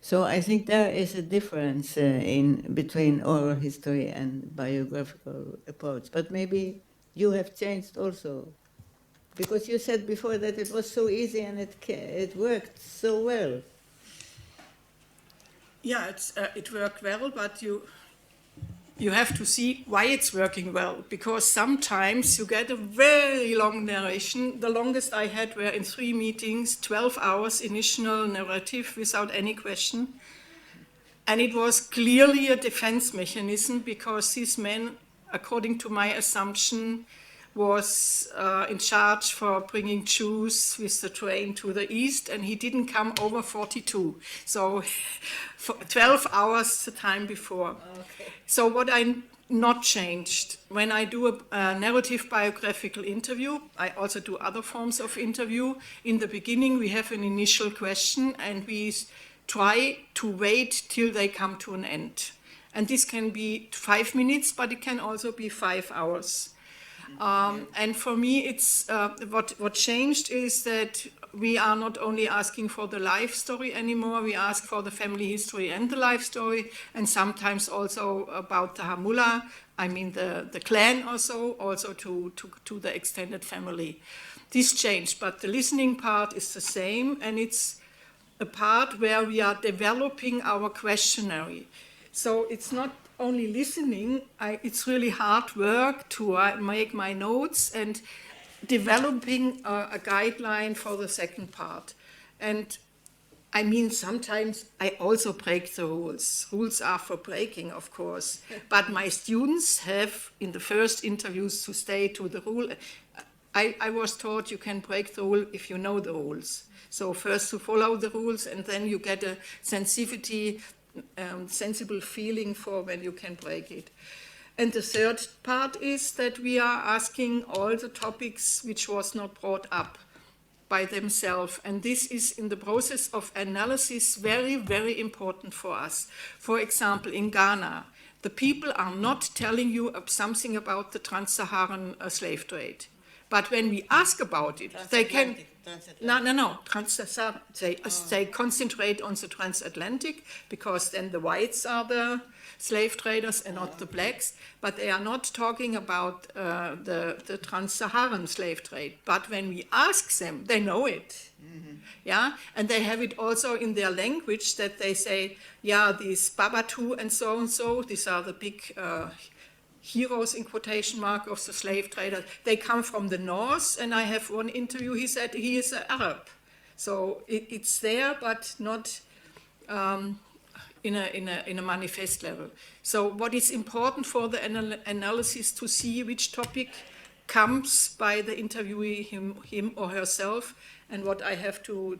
So I think there is a difference between oral history and biographical approach. But maybe you have changed also, because you said before that it was so easy and it worked so well. Yeah, it worked well, but you have to see why it's working well, because sometimes you get a very long narration. The longest I had were in 3 meetings, 12 hours initial narrative without any question. And it was clearly a defense mechanism, because this man, according to my assumption, was in charge for bringing Jews with the train to the east, and he didn't come over 42. So for 12 hours the time before. Okay. So what I not changed, when I do a narrative biographical interview, I also do other forms of interview. In the beginning, we have an initial question, and we try to wait till they come to an end. And this can be 5 minutes, but it can also be 5 hours. And for me, it's what changed is that we are not only asking for the life story anymore, we ask for the family history and the life story, and sometimes also about the Hamula, I mean the clan also to the extended family. This changed, but the listening part is the same, and it's a part where we are developing our questionary. So it's not only listening, it's really hard work to make my notes and developing a guideline for the second part. And I mean, sometimes I also break the rules. Rules are for breaking, of course. But my students have, in the first interviews, to stay to the rule. I was taught you can break the rule if you know the rules. So first to follow the rules, and then you get a sensitivity, sensible feeling for when you can break it. And the third part is that we are asking all the topics which was not brought up by themselves. And this is in the process of analysis very, very important for us. For example, in Ghana, the people are not telling you something about the trans-Saharan slave trade. But when we ask about it, they can... No. They concentrate on the transatlantic, because then the whites are the slave traders and not the blacks. But they are not talking about the trans-Saharan slave trade. But when we ask them, they know it. Mm-hmm. Yeah, and they have it also in their language, that they say, yeah, these Babatu and so, these are the big heroes in quotation mark of the slave traders. They come from the north, and I have one interview, he said he is an Arab. So it's there, but not in a manifest level. So what is important for the analysis to see which topic comes by the interviewee, him or herself, and what I have to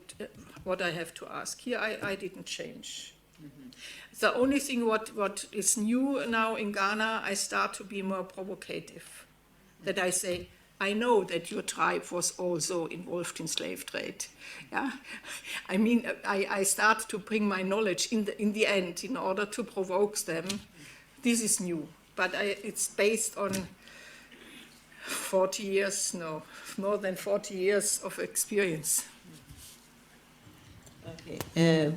ask. Here I didn't change. Mm-hmm. The only thing what is new now in Ghana, I start to be more provocative. That I say, I know that your tribe was also involved in slave trade. Yeah, I mean, I start to bring my knowledge in the end in order to provoke them. This is new, but it's based on 40 years, no, more than 40 years of experience. Okay.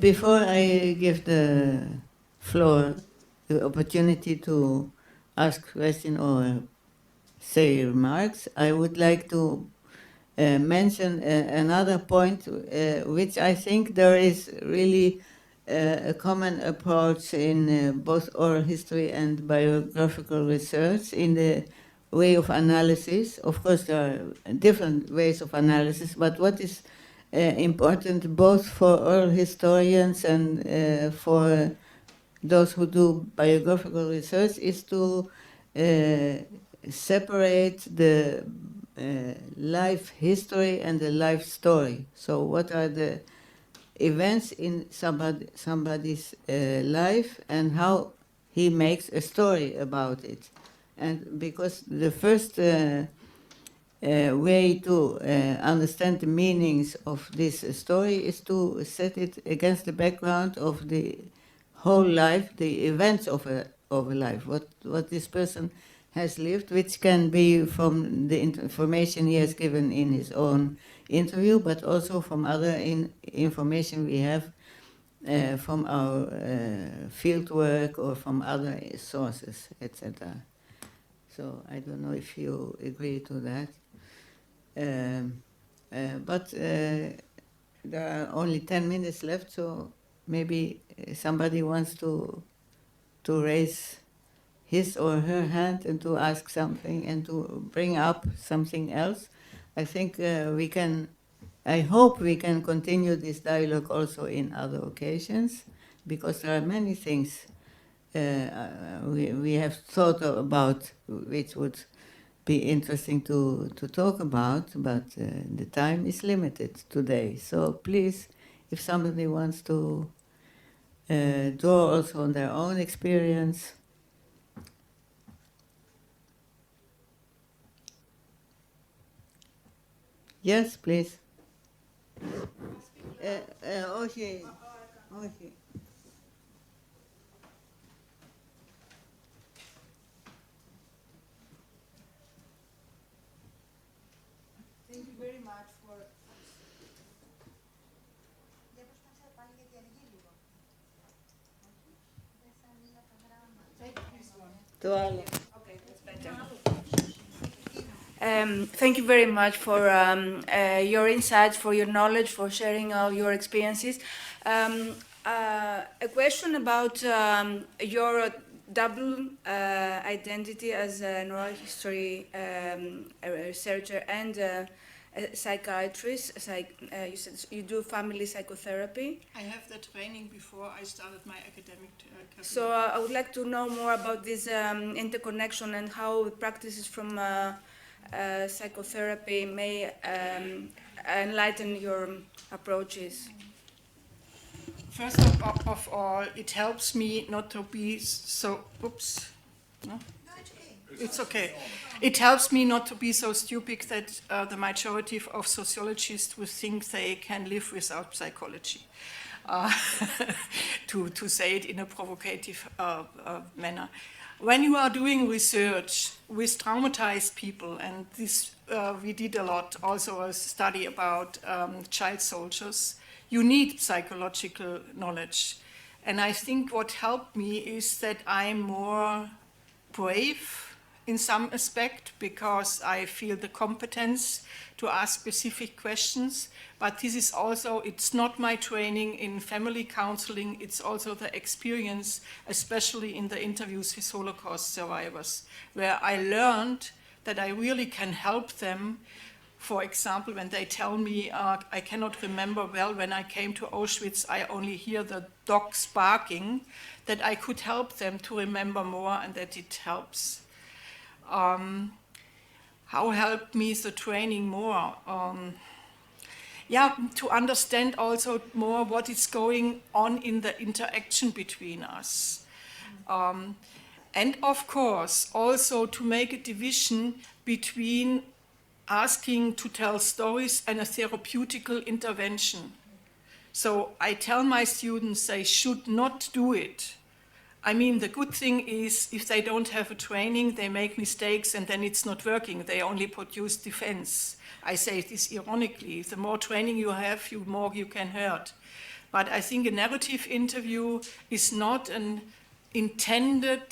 Before I give the floor, the opportunity to ask questions or say remarks, I would like to mention another point which I think there is really a common approach in both oral history and biographical research in the way of analysis. Of course, there are different ways of analysis, but what is important both for oral historians and for those who do biographical research is to separate the life history and the life story. So what are the events in somebody's life and how he makes a story about it. And because the first way to understand the meanings of this story is to set it against the background of the whole life, the events of a life, what this person has lived, which can be from the information he has given in his own interview, but also from other information we have from our field work or from other sources, etc. So I don't know if you agree to that. But there are only 10 minutes left, so maybe somebody wants to raise his or her hand and to ask something and to bring up something else. I think I hope we can continue this dialogue also in other occasions, because there are many things we have thought about which would be interesting to talk about, but the time is limited today. So please, if somebody wants to draw also on their own experience. Yes, please. Okay. Thank you very much for... Take this one. Okay, that's better. Thank you very much for your insights, for your knowledge, for sharing all your experiences. A question about your double identity as an oral history researcher and a psychiatrist. You said you do family psychotherapy. I have the training before I started my academic career. So I would like to know more about this interconnection and how practices from psychotherapy may enlighten your approaches. First of all, it helps me not to be so... Oops. No? It's okay. It helps me not to be so stupid that the majority of sociologists would think they can live without psychology. To say it in a provocative manner. When you are doing research with traumatized people, and this we did a lot, also a study about child soldiers, you need psychological knowledge. And I think what helped me is that I'm more brave in some aspect, because I feel the competence to ask specific questions. But this is also, it's not my training in family counseling, it's also the experience, especially in the interviews with Holocaust survivors, where I learned that I really can help them For example, when they tell me, I cannot remember well, when I came to Auschwitz, I only hear the dogs barking, that I could help them to remember more and that it helps. How helped me the training more? To understand also more what is going on in the interaction between us. And of course, also to make a division between asking to tell stories and a therapeutical intervention. So I tell my students they should not do it. I mean, the good thing is if they don't have a training, they make mistakes and then it's not working. They only produce defense. I say this ironically. The more training you have, the more you can hurt. But I think a narrative interview is not an intended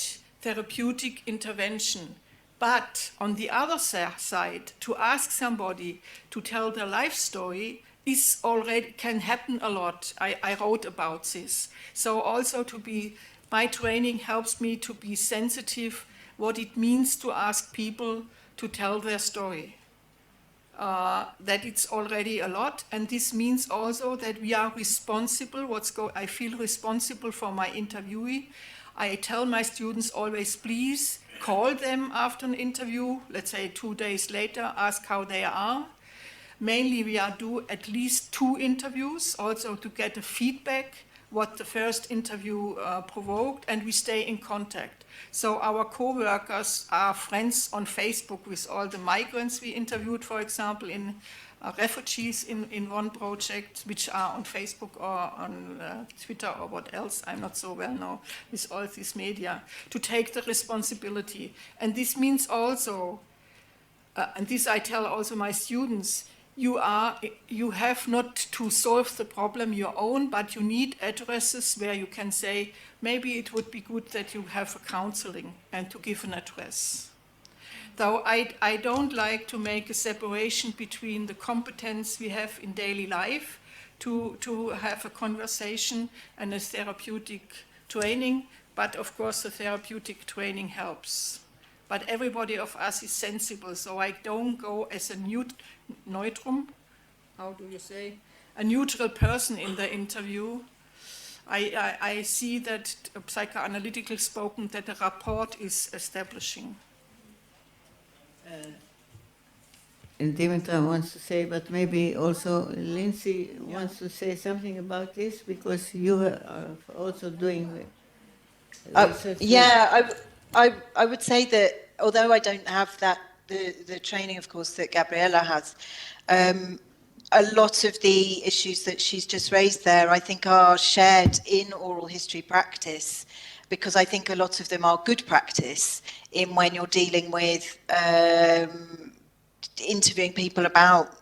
therapeutic intervention. But on the other side, to ask somebody to tell their life story is already can happen a lot. I wrote about this. So also my training helps me to be sensitive what it means to ask people to tell their story. That it's already a lot, and this means also that we are responsible. I feel responsible for my interviewee. I tell my students always, please call them after an interview, let's say 2 days later, ask how they are. Mainly we do at least 2 interviews, also to get a feedback, what the first interview provoked, and we stay in contact. So our co-workers are friends on Facebook with all the migrants we interviewed, for example, in refugees in one project, which are on Facebook or on Twitter or what else, I'm not so well know, with all these media, to take the responsibility. And this means also, and this I tell also my students, you have not to solve the problem your own, but you need addresses where you can say, maybe it would be good that you have a counseling and to give an address. Though I don't like to make a separation between the competence we have in daily life to have a conversation and a therapeutic training, but of course the therapeutic training helps. But everybody of us is sensible, so I don't go as a neutrum, how do you say, a neutral person in the interview. I see that psychoanalytical spoken that a rapport is establishing. And Dimitra wants to say, but maybe also Lindsey wants to say something about this, because you are also doing research. I would say that although I don't have the training, of course, that Gabriele has, a lot of the issues that she's just raised there, I think, are shared in oral history practice, because I think a lot of them are good practice in when you're dealing with interviewing people about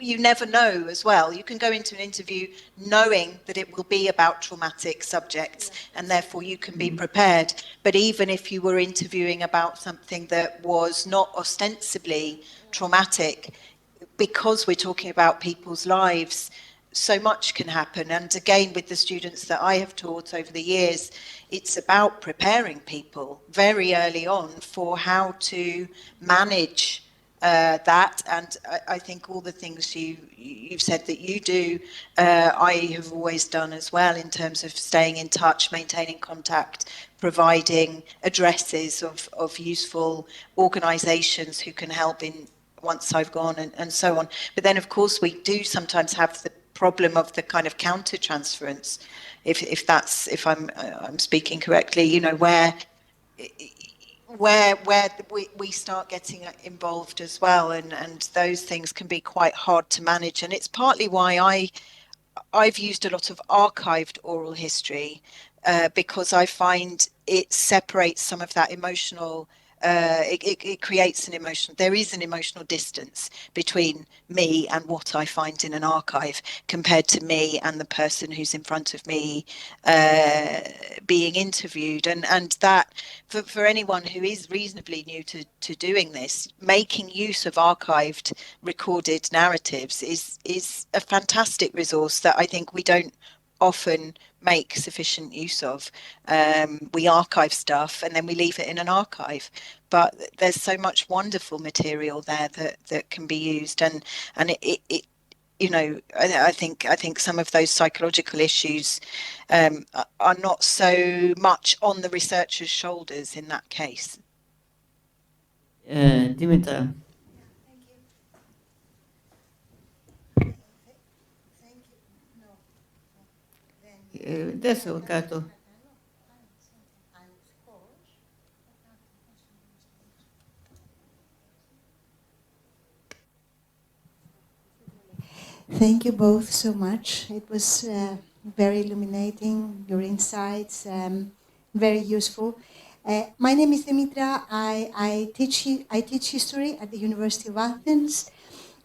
you never know as well. You can go into an interview knowing that it will be about traumatic subjects, and therefore you can be prepared. But even if you were interviewing about something that was not ostensibly traumatic, because we're talking about people's lives, so much can happen. And again, with the students that I have taught over the years, it's about preparing people very early on for how to manage that. And I think all the things you've said that you do, I have always done as well, in terms of staying in touch, maintaining contact, providing addresses of useful organisations who can help in once I've gone, and so on. But then, of course, we do sometimes have the problem of the kind of counter-transference, if I'm speaking correctly, you know, where we start getting involved as well, and those things can be quite hard to manage. And it's partly why I've used a lot of archived oral history, because I find it separates some of that emotional, it creates an emotional, there is an emotional distance between me and what I find in an archive compared to me and the person who's in front of me being interviewed. And that, for anyone who is reasonably new to doing this, making use of archived recorded narratives is a fantastic resource that I think we don't often make sufficient use of. We archive stuff and then we leave it in an archive, but there's so much wonderful material there that can be used, and it you know, I think some of those psychological issues are not so much on the researcher's shoulders in that case. Dimitra. Adesso κάτω. Thank you both so much. It was very illuminating, your insights, very useful. My name is Dimitra. I teach history at the University of Athens.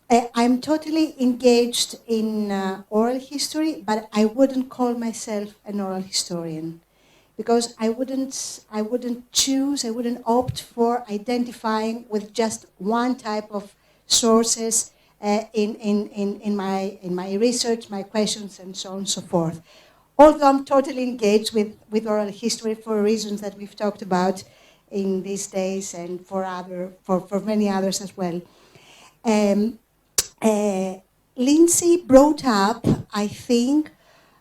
I'm totally engaged in oral history, but I wouldn't call myself an oral historian, because I wouldn't opt for identifying with just one type of sources in my research, my questions, and so on and so forth. Although I'm totally engaged with oral history for reasons that we've talked about in these days, and for many others as well. Lindsey brought up, I think,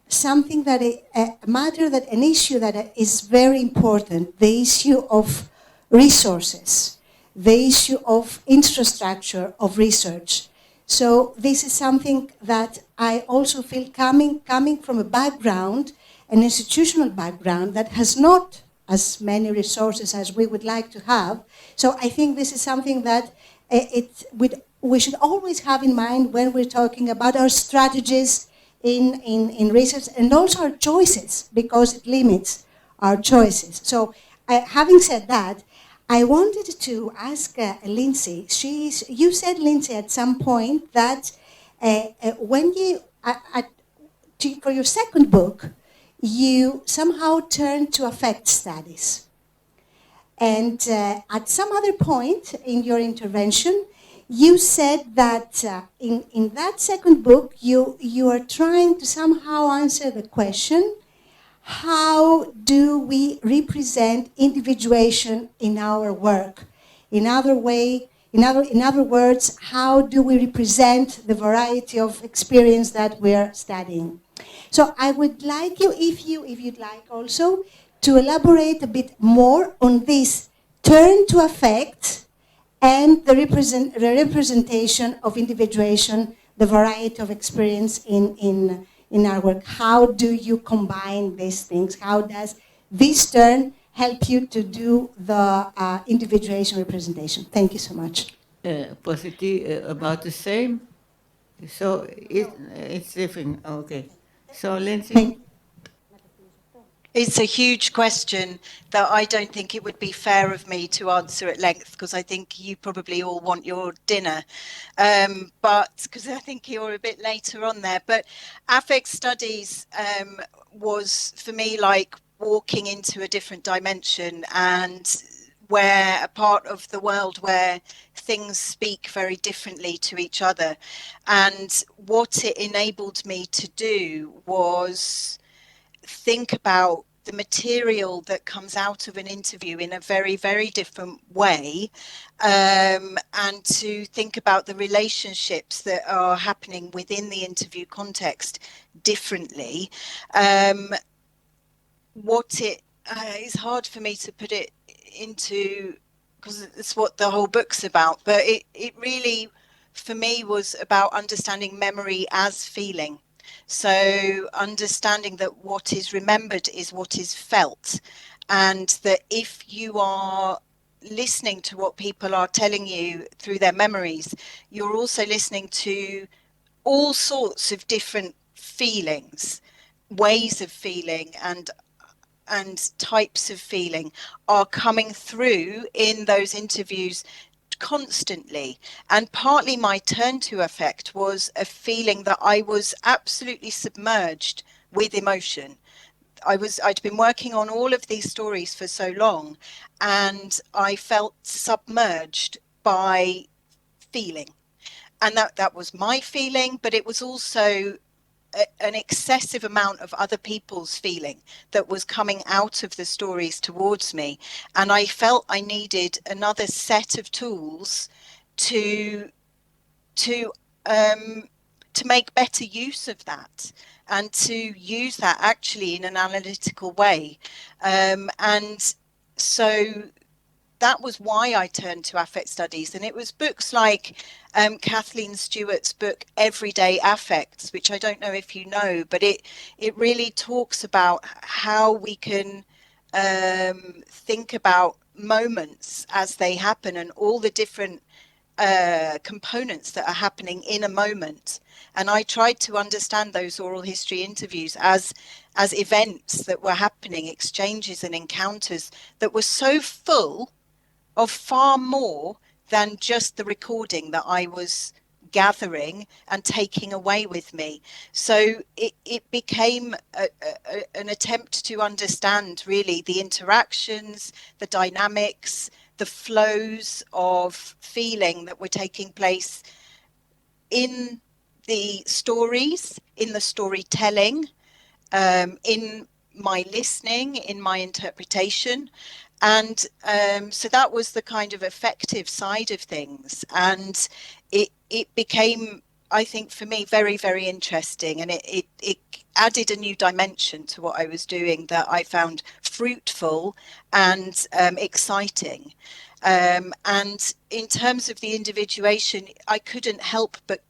something that an issue that is very important: the issue of resources, the issue of infrastructure of research. So this is something that I also feel coming from a background, an institutional background that has not as many resources as we would like to have. So I think this is something that we should always have in mind when we're talking about our strategies in research, and also our choices, because it limits our choices. So having said that, I wanted to ask Lindsey. You said, Lindsey, at some point that when you, for your second book, you somehow turned to affect studies. And at some other point in your intervention, you said that in that second book, you are trying to somehow answer the question, how do we represent individuation in our work? In other words, how do we represent the variety of experience that we're studying? So I would like you, if you'd like also, to elaborate a bit more on this turn to affect and the representation of individuation, the variety of experience in our work. How do you combine these things? How does this turn help you to do the individuation representation? Thank you so much. Positive, about the same. So it's different. Okay. So Lindsey. It's a huge question that I don't think it would be fair of me to answer at length, because I think you probably all want your dinner, but because I think you're a bit later on there. But affect studies was for me like walking into a different dimension, and where a part of the world where things speak very differently to each other. And what it enabled me to do was think about the material that comes out of an interview in a very, very different way, and to think about the relationships that are happening within the interview context differently. It's hard for me to put it into, because it's what the whole book's about, but it really, for me, was about understanding memory as feeling. So understanding that what is remembered is what is felt, and that if you are listening to what people are telling you through their memories, you're also listening to all sorts of different feelings, ways of feeling, and types of feeling are coming through in those interviews constantly. And partly my turn to affect was a feeling that I was absolutely submerged with emotion. I'd been working on all of these stories for so long, and I felt submerged by feeling. And that was my feeling, but it was also an excessive amount of other people's feeling that was coming out of the stories towards me, and I felt I needed another set of tools to make better use of that, and to use that actually in an analytical way. And so that was why I turned to affect studies. And it was books like Kathleen Stewart's book, Everyday Affects, which I don't know if you know, but it really talks about how we can think about moments as they happen and all the different components that are happening in a moment. And I tried to understand those oral history interviews as events that were happening, exchanges and encounters that were so full of far more than just the recording that I was gathering and taking away with me. So it became an attempt to understand really the interactions, the dynamics, the flows of feeling that were taking place in the stories, in the storytelling, in my listening, in my interpretation. And so that was the kind of effective side of things. And it became, I think, for me, very, very interesting. And it added a new dimension to what I was doing that I found fruitful and exciting. And in terms of the individuation, I couldn't help but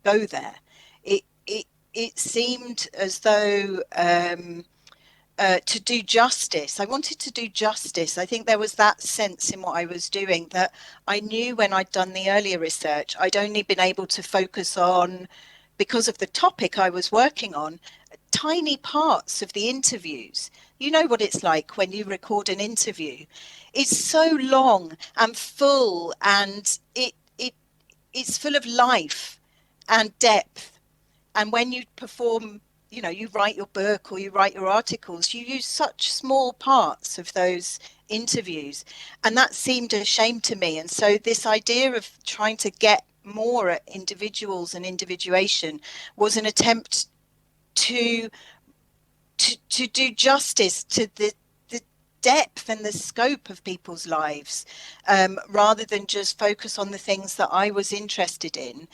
go there. It seemed as though to do justice, I wanted to do justice. I think there was that sense in what I was doing that I knew when I'd done the earlier research, I'd only been able to focus on, because of the topic I was working on, tiny parts of the interviews. You know what it's like when you record an interview. It's so long and full, and it's full of life and depth. And when you perform, you know, you write your book or you write your articles, you use such small parts of those interviews. And that seemed a shame to me. And so this idea of trying to get more at individuals and individuation was an attempt to do justice to the depth and the scope of people's lives, rather than just focus on the things that I was interested in.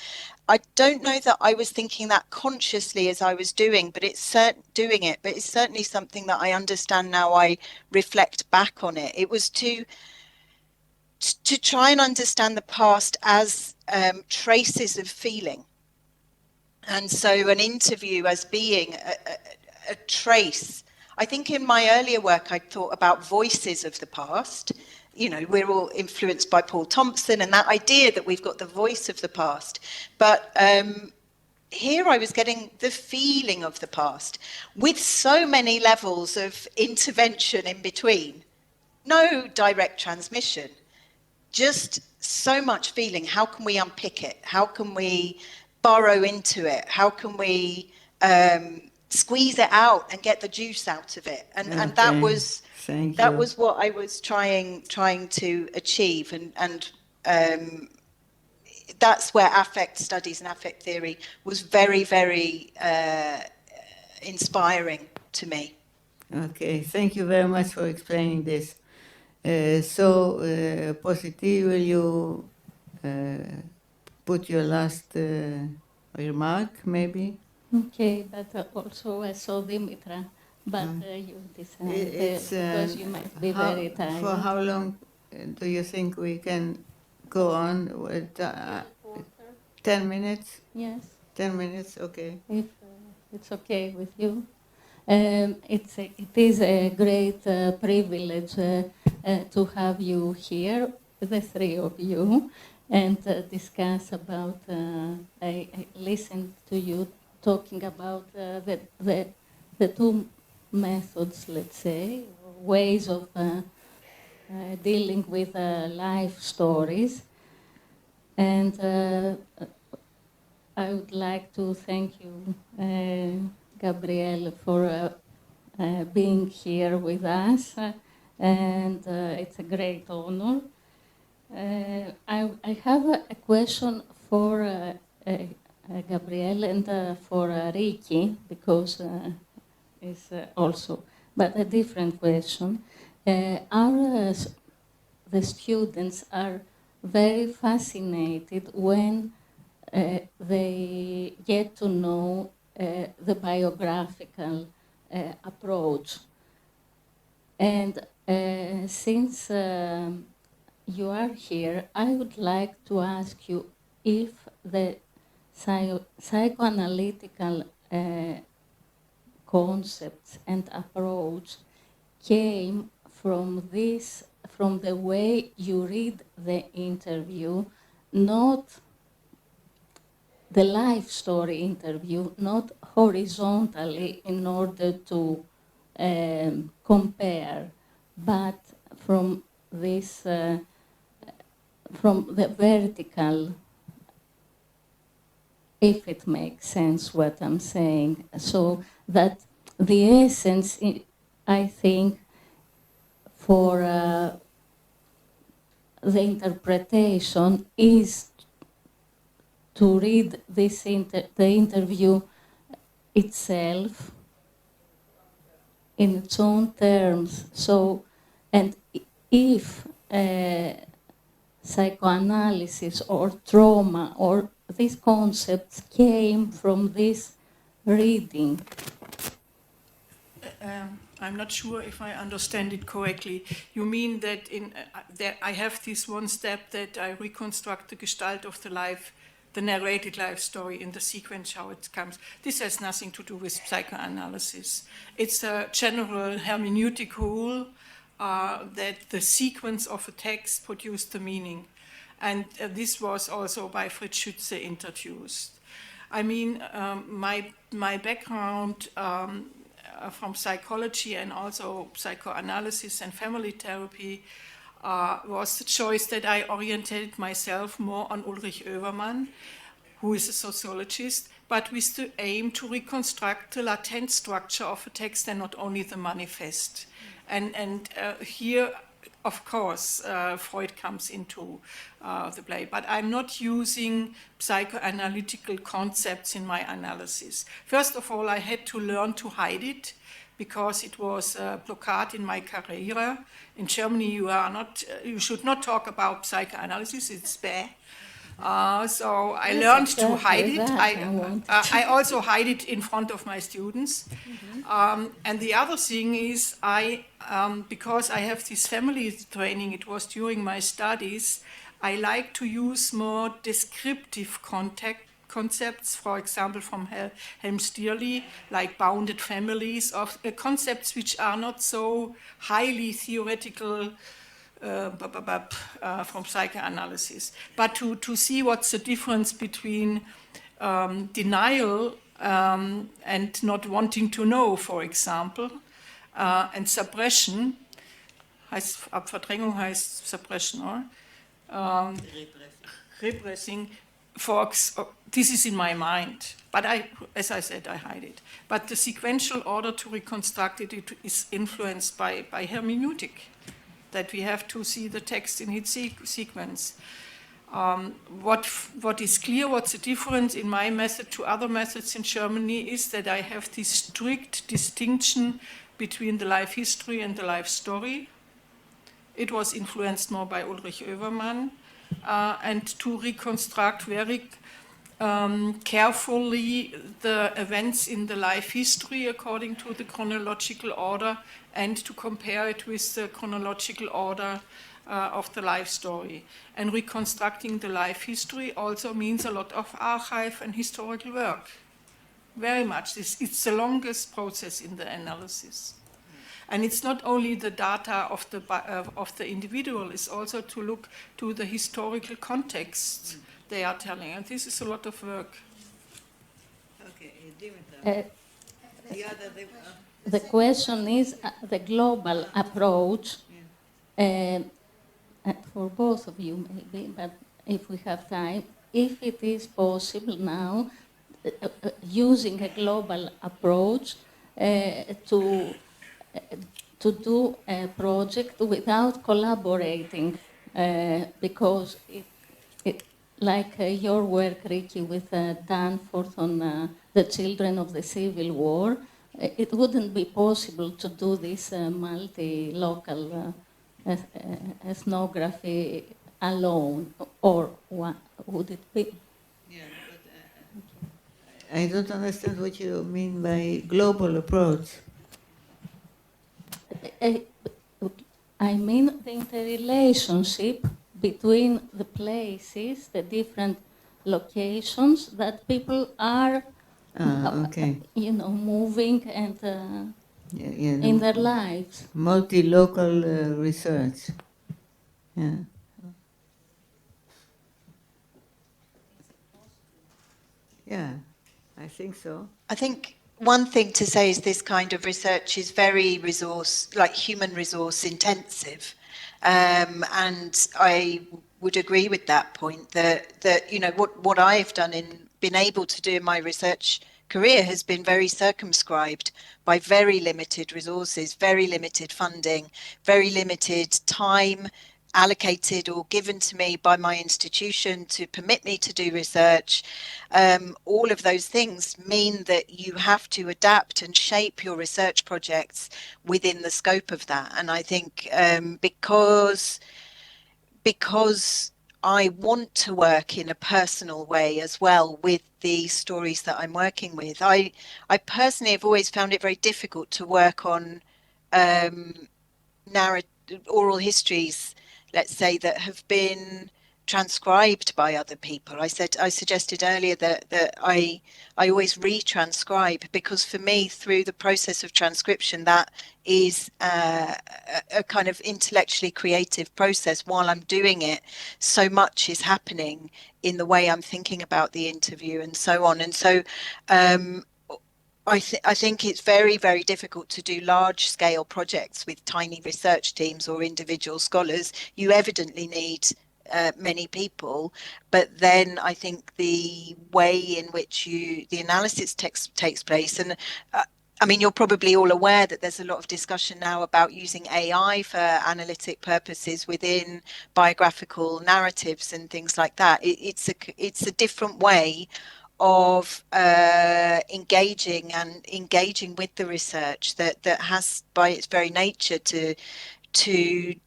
I don't know that I was thinking that consciously as I was doing it, but it's certainly something that I understand now. I reflect back on it. It was to try and understand the past as traces of feeling. And so an interview as being a trace. I think in my earlier work, I thought about voices of the past. You know, we're all influenced by Paul Thompson and that idea that we've got the voice of the past. But here I was getting the feeling of the past with so many levels of intervention in between. No direct transmission, just so much feeling. How can we unpick it? How can we burrow into it? How can we squeeze it out and get the juice out of it? And that was what I was trying to achieve, and that's where affect studies and affect theory was very, very inspiring to me. Okay, thank you very much for explaining this. Positive, will you put your last remark, maybe? Okay, but also I saw Dimitra, but you decided because you might be very tired. For how long do you think we can go on? With, 10 minutes? Yes. 10 minutes, okay. If it's okay with you. It is a great privilege to have you here, the three of you, and discuss about, I listened to you talking about the two methods, let's say, ways of dealing with life stories. And I would like to thank you, Gabriele, for being here with us, and it's a great honor. I have a question for Gabriele, and for Riki, because it's also, but a different question. The students are very fascinated when they get to know the biographical approach. And since you are here, I would like to ask you if the psychoanalytical concepts and approach came from the way you read the interview, not the life story interview, not horizontally in order to compare, but from this, from the vertical, if it makes sense what I'm saying. So that the essence, I think, for the interpretation is to read this the interview itself in its own terms. So, and if psychoanalysis or trauma or these concepts came from this reading. I'm not sure if I understand it correctly. You mean that I have this one step that I reconstruct the gestalt of the life, the narrated life story in the sequence, how it comes. This has nothing to do with psychoanalysis. It's a general hermeneutic rule that the sequence of a text produced the meaning. And this was also by Fritz Schütze introduced. I mean, my background from psychology and also psychoanalysis and family therapy was the choice that I oriented myself more on Ulrich Oevermann, who is a sociologist, but with the aim to reconstruct the latent structure of a text and not only the manifest. And here, of course, Freud comes into the play, but I'm not using psychoanalytical concepts in my analysis. First of all, I had to learn to hide it because it was a blockade in my career. In Germany, you should not talk about psychoanalysis, it's bad. So I learned to hide it. I also hide it in front of my students. And the other thing is, because I have this family training, it was during my studies, I like to use more descriptive concepts, for example, from Helmstierli, like bounded families, of concepts which are not so highly theoretical from psychoanalysis, but to see what's the difference between denial and not wanting to know, for example, and suppression. Verdrängung heißt suppression, or repressing. This is in my mind, but as I said, I hide it. But the sequential order to reconstruct it is influenced by hermeneutic, that we have to see the text in its sequence. What is clear, what's the difference in my method to other methods in Germany is that I have this strict distinction between the life history and the life story. It was influenced more by Ulrich Oevermann, and to reconstruct very carefully the events in the life history according to the chronological order, and to compare it with the chronological order of the life story. And reconstructing the life history also means a lot of archive and historical work. Very much. It's the longest process in the analysis. And it's not only the data of the individual, it's also to look to the historical context they are telling. And this is a lot of work. Okay, Dimitar. The question is the global approach, for both of you maybe, but if we have time, if it is possible now, using a global approach to do a project without collaborating, because like your work, Riki, with Danforth on the children of the Civil War, it wouldn't be possible to do this multi-local ethnography alone, or would it be? Yeah, but I don't understand what you mean by global approach. I mean the interrelationship between the places, the different locations that people are, Okay. Moving and in their lives. Multi-local research. Yeah. Yeah, I think so. I think one thing to say is this kind of research is very human resource intensive. And I would agree with that point that what I've done been able to do in my research career has been very circumscribed by very limited resources, very limited funding, very limited time allocated or given to me by my institution to permit me to do research. All of those things mean that you have to adapt and shape your research projects within the scope of that. And I think because I want to work in a personal way as well with the stories that I'm working with, I personally have always found it very difficult to work on oral histories, let's say, that have been transcribed by other people. I suggested earlier that I always retranscribe, because for me, through the process of transcription, that is a kind of intellectually creative process. While I'm doing it, so much is happening in the way I'm thinking about the interview and so on. And so I think it's very, very difficult to do large-scale projects with tiny research teams or individual scholars. You evidently need many people, but then I think the way in which the analysis takes place, and I mean, you're probably all aware that there's a lot of discussion now about using AI for analytic purposes within biographical narratives and things like that. It's a different way of engaging with the research that has, by its very nature, to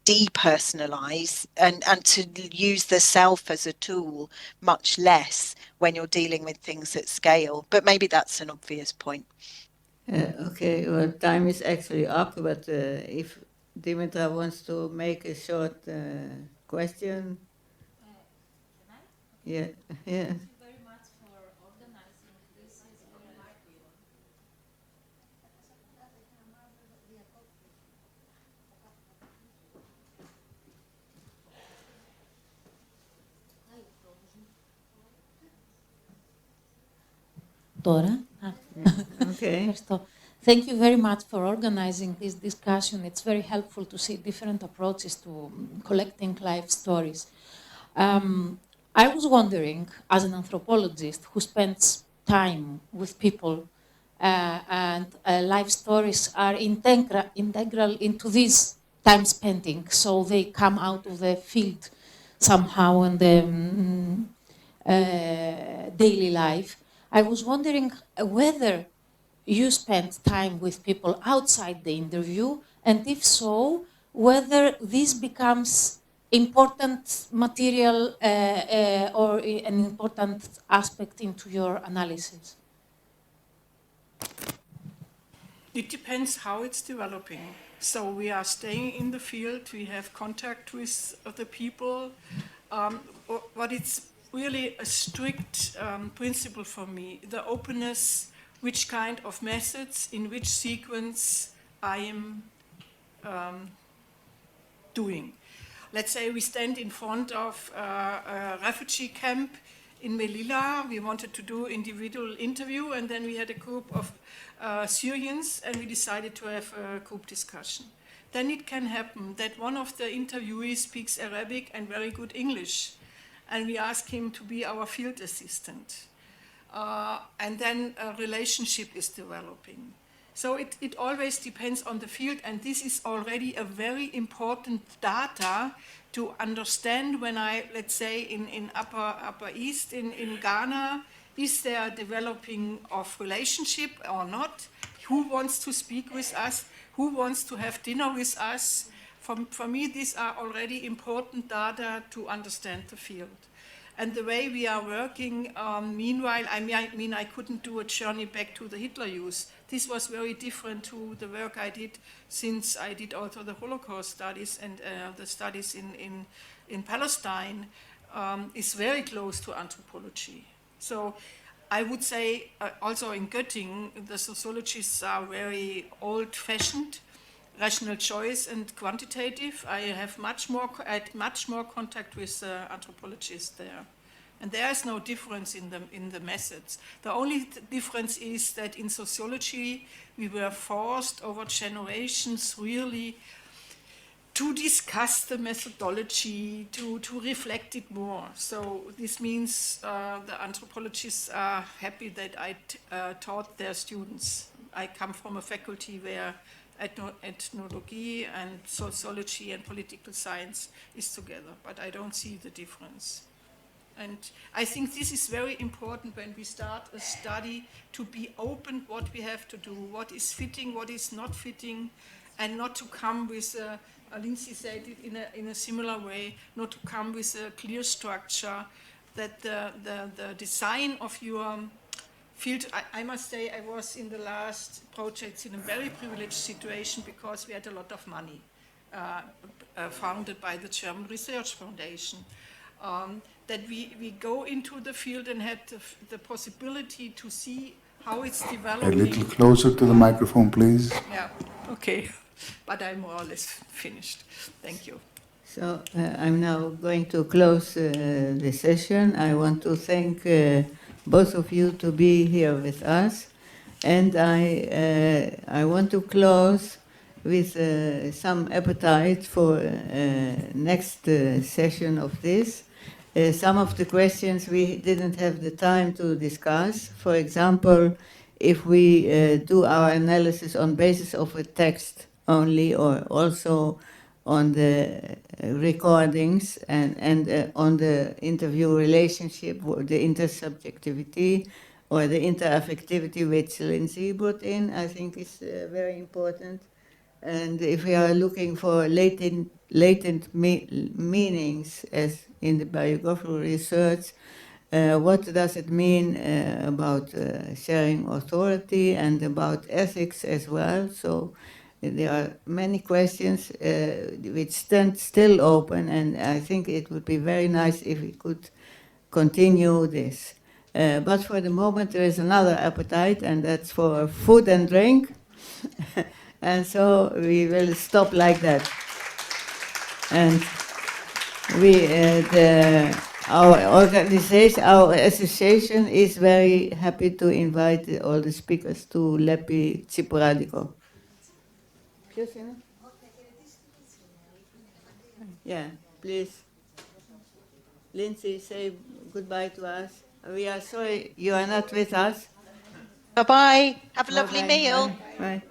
depersonalize and to use the self as a tool much less when you're dealing with things at scale. But maybe that's an obvious point. Okay, well, time is actually up, but if Dimitra wants to make a short question. Yeah, yeah. Τώρα. Okay. Thank you very much for organizing this discussion. It's very helpful to see different approaches to collecting life stories. I was wondering, as an anthropologist who spends time with people, and life stories are integral into this time spending, so they come out of the field somehow in the daily life. I was wondering whether you spent time with people outside the interview, and if so, whether this becomes important material or an important aspect into your analysis. It depends how it's developing. So we are staying in the field, we have contact with other people, but it's really a strict principle for me, the openness, which kind of methods, in which sequence I am doing. Let's say we stand in front of a refugee camp in Melilla. We wanted to do individual interview, and then we had a group of Syrians, and we decided to have a group discussion. Then it can happen that one of the interviewees speaks Arabic and very good English, and we ask him to be our field assistant. And then a relationship is developing. So it always depends on the field, and this is already a very important data to understand when I, let's say, in Upper East in Ghana, is there a developing of relationship or not? Who wants to speak with us? Who wants to have dinner with us? For me, these are already important data to understand the field. And the way we are working, meanwhile, I mean, I couldn't do a journey back to the Hitler Youth. This was very different to the work I did, since I did also the Holocaust studies, and the studies in Palestine is very close to anthropology. So I would say also in Göttingen, the sociologists are very old-fashioned, rational choice and quantitative. I had much more contact with anthropologists there. And there is no difference in the methods. The only difference is that in sociology, we were forced over generations really to discuss the methodology, to reflect it more. So this means the anthropologists are happy that I taught their students. I come from a faculty where ethnology and sociology and political science is together, but I don't see the difference. And I think this is very important when we start a study, to be open what we have to do, what is fitting, what is not fitting, and not to come with, Lindsey said it in a similar way, not to come with a clear structure, that the design of your field, I must say I was in the last projects in a very privileged situation because we had a lot of money founded by the German Research Foundation. That we go into the field and had the possibility to see how it's developing. A little closer to the microphone, please. Yeah, okay. But I'm more or less finished. Thank you. So I'm now going to close the session. I want to thank both of you to be here with us. And I want to close with some appetite for next session of this. Some of the questions we didn't have the time to discuss. For example, if we do our analysis on basis of a text only, or also on the recordings and on the interview relationship, or the intersubjectivity, or the interaffectivity which Lindsey brought in, I think is very important. And if we are looking for latent meanings, as in the biographical research, what does it mean about sharing authority and about ethics as well? So there are many questions which stand still open, and I think it would be very nice if we could continue this. But for the moment, there is another appetite, and that's for food and drink. And so we will stop like that. And our organization, our association is very happy to invite all the speakers to Lepi Tsipradiko. Yeah, please. Lindsey, say goodbye to us. We are sorry you are not with us. Bye-bye. Have a lovely meal. Bye. Bye.